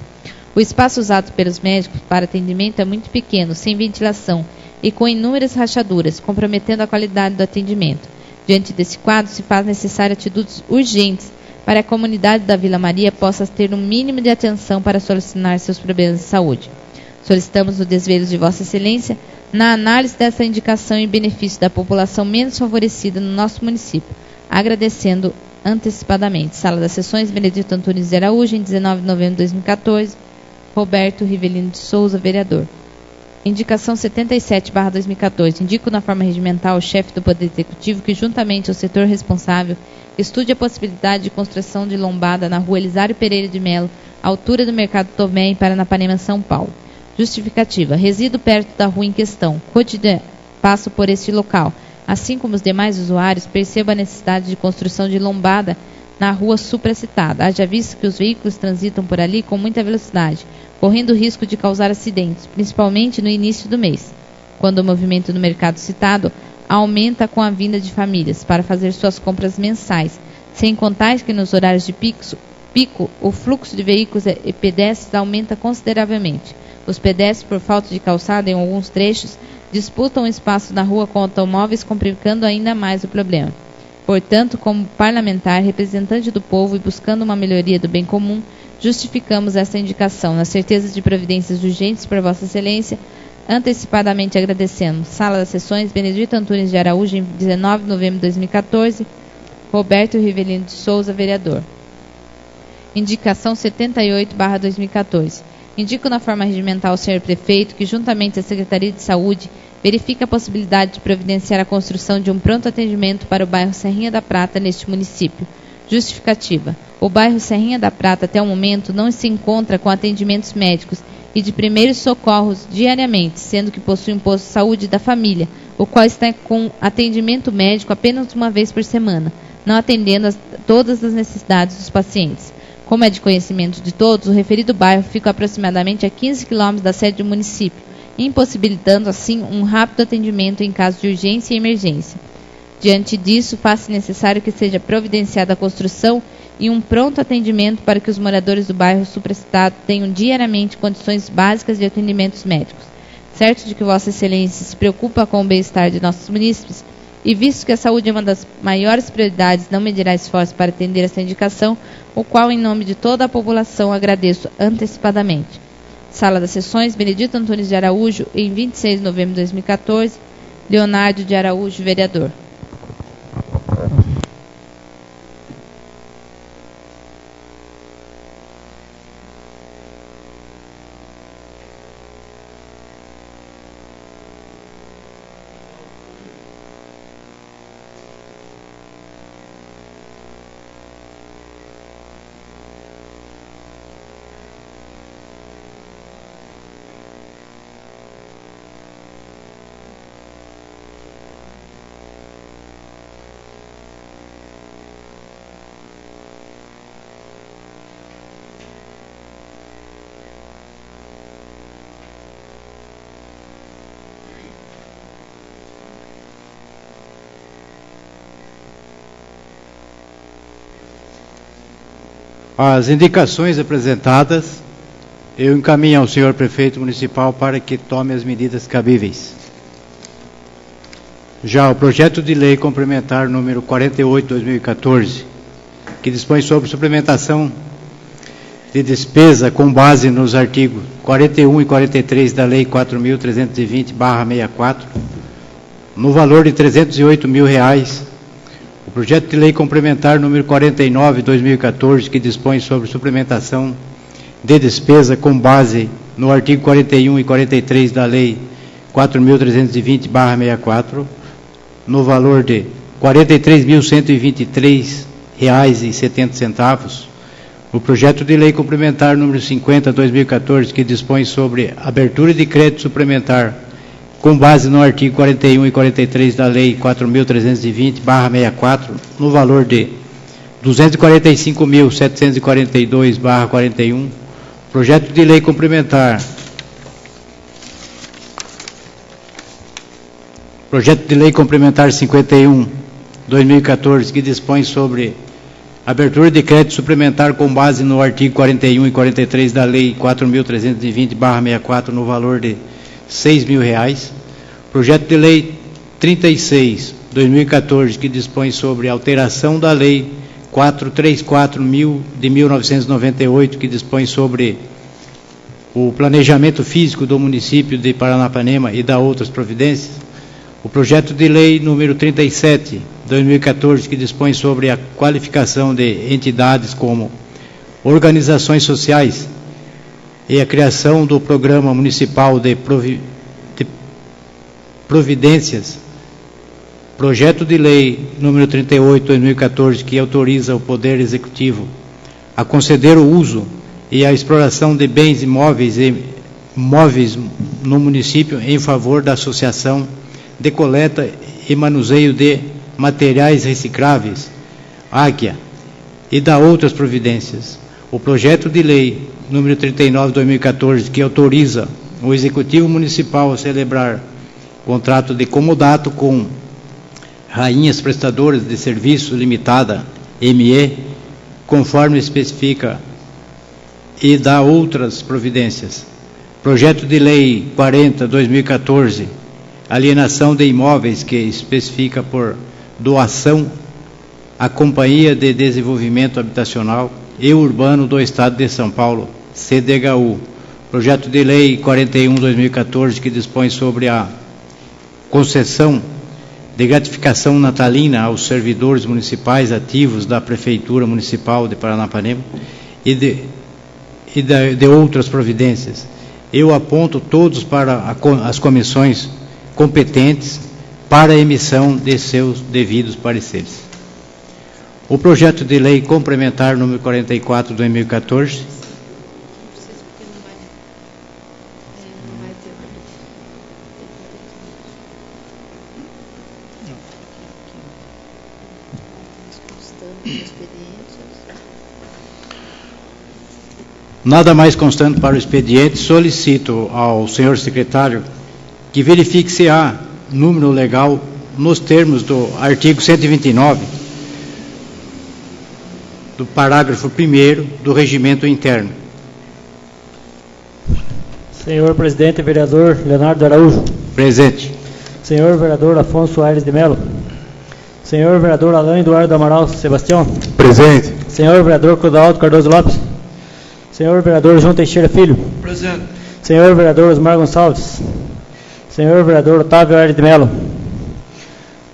O espaço usado pelos médicos para atendimento é muito pequeno, sem ventilação e com inúmeras rachaduras, comprometendo a qualidade do atendimento. Diante desse quadro, se faz necessário atitudes urgentes para a comunidade da Vila Maria possa ter um mínimo de atenção para solucionar seus problemas de saúde. Solicitamos o desvelo de Vossa Excelência na análise dessa indicação em benefício da população menos favorecida no nosso município, agradecendo antecipadamente. Sala das Sessões, Benedito Antunes de Araújo, em 19 de novembro de 2014, Roberto Rivelino de Souza, vereador. Indicação 77/2014. Indico na forma regimental ao chefe do Poder Executivo que, juntamente ao setor responsável, estude a possibilidade de construção de lombada na rua Elisário Pereira de Melo, altura do Mercado Tomé, em Paranapanema, São Paulo. Justificativa. Resido perto da rua em questão. Cotidiano passo por este local. Assim como os demais usuários, percebo a necessidade de construção de lombada na rua supracitada. Haja visto que os veículos transitam por ali com muita velocidade, correndo o risco de causar acidentes, principalmente no início do mês, quando o movimento no mercado citado aumenta com a vinda de famílias para fazer suas compras mensais, sem contar que nos horários de pico o fluxo de veículos e pedestres aumenta consideravelmente. Os pedestres, por falta de calçada em alguns trechos, disputam espaço na rua com automóveis, complicando ainda mais o problema. Portanto, como parlamentar, representante do povo e buscando uma melhoria do bem comum, justificamos esta indicação, na certeza de providências urgentes para Vossa Excelência, antecipadamente agradecemos. Sala das Sessões, Benedito Antunes de Araújo, em 19 de novembro de 2014, Roberto Rivelino de Souza, vereador. Indicação 78/2014. Indico na forma regimental ao senhor prefeito que, juntamente à Secretaria de Saúde, verifique a possibilidade de providenciar a construção de um pronto atendimento para o bairro Serrinha da Prata, neste município. Justificativa. O bairro Serrinha da Prata, até o momento, não se encontra com atendimentos médicos e de primeiros socorros diariamente, sendo que possui um posto de saúde da família, o qual está com atendimento médico apenas uma vez por semana, não atendendo a todas as necessidades dos pacientes. Como é de conhecimento de todos, o referido bairro fica aproximadamente a 15 quilômetros da sede do município, impossibilitando assim um rápido atendimento em caso de urgência e emergência. Diante disso, faz-se necessário que seja providenciada a construção e um pronto atendimento para que os moradores do bairro supracitado tenham diariamente condições básicas de atendimentos médicos. Certo de que Vossa Excelência se preocupa com o bem-estar de nossos munícipes, e visto que a saúde é uma das maiores prioridades, não medirá esforço para atender essa indicação, o qual, em nome de toda a população, agradeço antecipadamente. Sala das Sessões, Benedito Antunes de Araújo, em 26 de novembro de 2014, Leonardo de Araújo, vereador. As indicações apresentadas, eu encaminho ao senhor prefeito municipal para que tome as medidas cabíveis. Já o projeto de lei complementar número 48/2014, que dispõe sobre suplementação de despesa com base nos artigos 41 e 43 da Lei 4.320/64, no valor de R$ 308 mil. O projeto de lei complementar número 49/2014, que dispõe sobre suplementação de despesa com base no artigo 41 e 43 da Lei 4.320/64, no valor de R$ 43.123,70. O projeto de lei complementar número 50/2014, que dispõe sobre abertura de crédito suplementar com base no artigo 41 e 43 da Lei 4.320/64, no valor de R$ 245.742,41. Projeto de lei complementar. Projeto de lei complementar 51/2014, que dispõe sobre abertura de crédito suplementar com base no artigo 41 e 43 da Lei 4.320/64, no valor de R$ 6 mil. Projeto de lei 36/2014, que dispõe sobre alteração da Lei 434 de 1998, que dispõe sobre o planejamento físico do município de Paranapanema e da outras providências. O projeto de lei número 37/2014, que dispõe sobre a qualificação de entidades como organizações sociais e a criação do Programa Municipal de Providências. Projeto de lei número 38/2014, que autoriza o Poder Executivo a conceder o uso e a exploração de bens imóveis e móveis no município em favor da Associação de Coleta e Manuseio de Materiais Recicláveis, Águia, e da outras providências. O projeto de lei número 39/2014, que autoriza o Executivo Municipal a celebrar contrato de comodato com Rainhas Prestadoras de Serviço Limitada, ME, conforme especifica, e da outras providências. Projeto de lei 40/2014, alienação de imóveis, que especifica por doação à Companhia de Desenvolvimento Habitacional e Urbano do Estado de São Paulo, CDHU. Projeto de lei 41/2014, que dispõe sobre a concessão de gratificação natalina aos servidores municipais ativos da Prefeitura Municipal de Paranapanema e de outras providências. Eu aponto todos para as comissões competentes para a emissão de seus devidos pareceres. O projeto de lei complementar número 44 de 2014, nada mais constando para o expediente, solicito ao senhor secretário que verifique se há número legal nos termos do artigo 129 do parágrafo 1º do regimento interno. Senhor presidente, vereador Leonardo Araújo. Presente. Senhor vereador Afonso Aires de Melo. Senhor vereador Alain Eduardo Amaral Sebastião. Presente. Senhor vereador Clodoaldo Cardoso Lopes. Senhor vereador João Teixeira Filho. Presente. Senhor vereador Osmar Gonçalves. Senhor vereador Otávio Aires de Melo.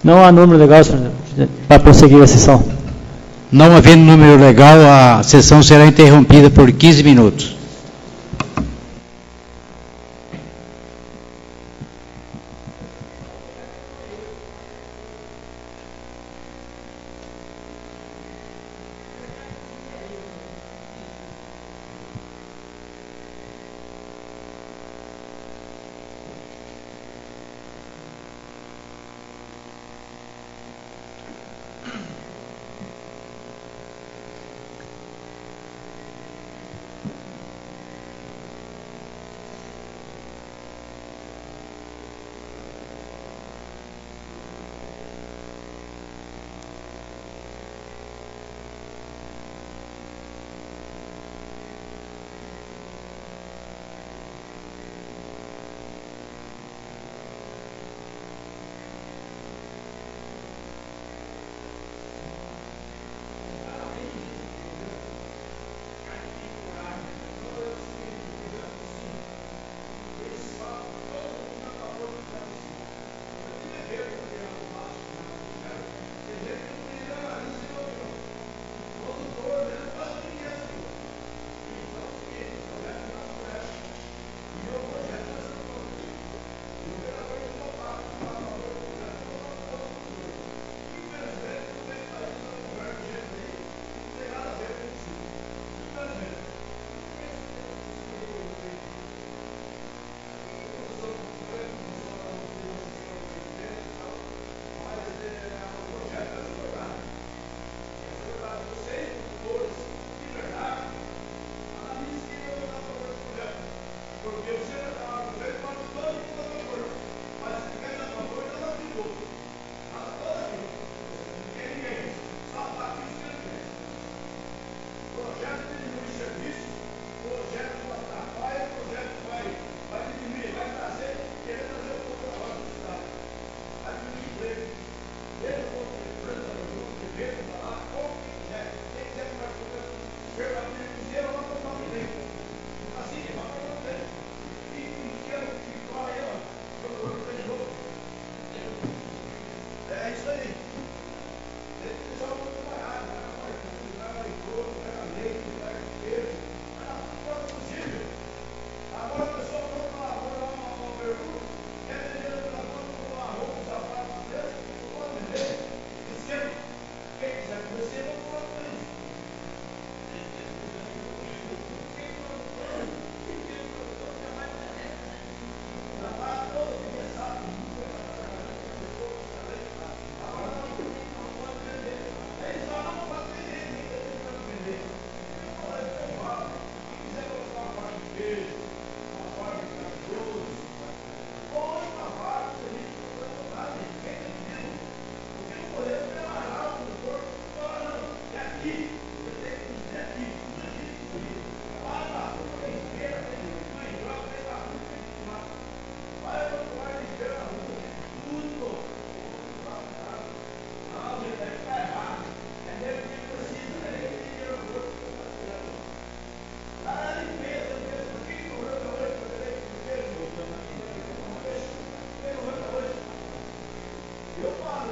Não há número legal, senhor, para prosseguir a sessão. Não havendo número legal, a sessão será interrompida por 15 minutos. Eu falo.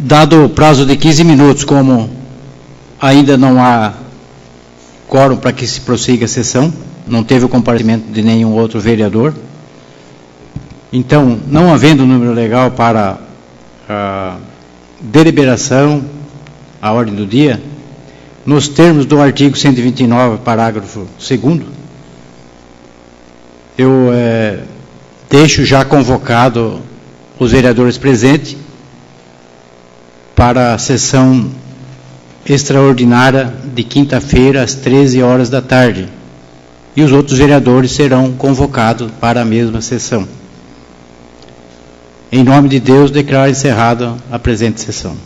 Dado o prazo de 15 minutos, como ainda não há quórum para que se prossiga a sessão, não teve o comparecimento de nenhum outro vereador, então, não havendo número legal para a deliberação, a ordem do dia, nos termos do artigo 129, parágrafo 2º, eu deixo já convocado os vereadores presentes para a sessão extraordinária de quinta-feira, às 13 horas da tarde. E os outros vereadores serão convocados para a mesma sessão. Em nome de Deus, declaro encerrada a presente sessão.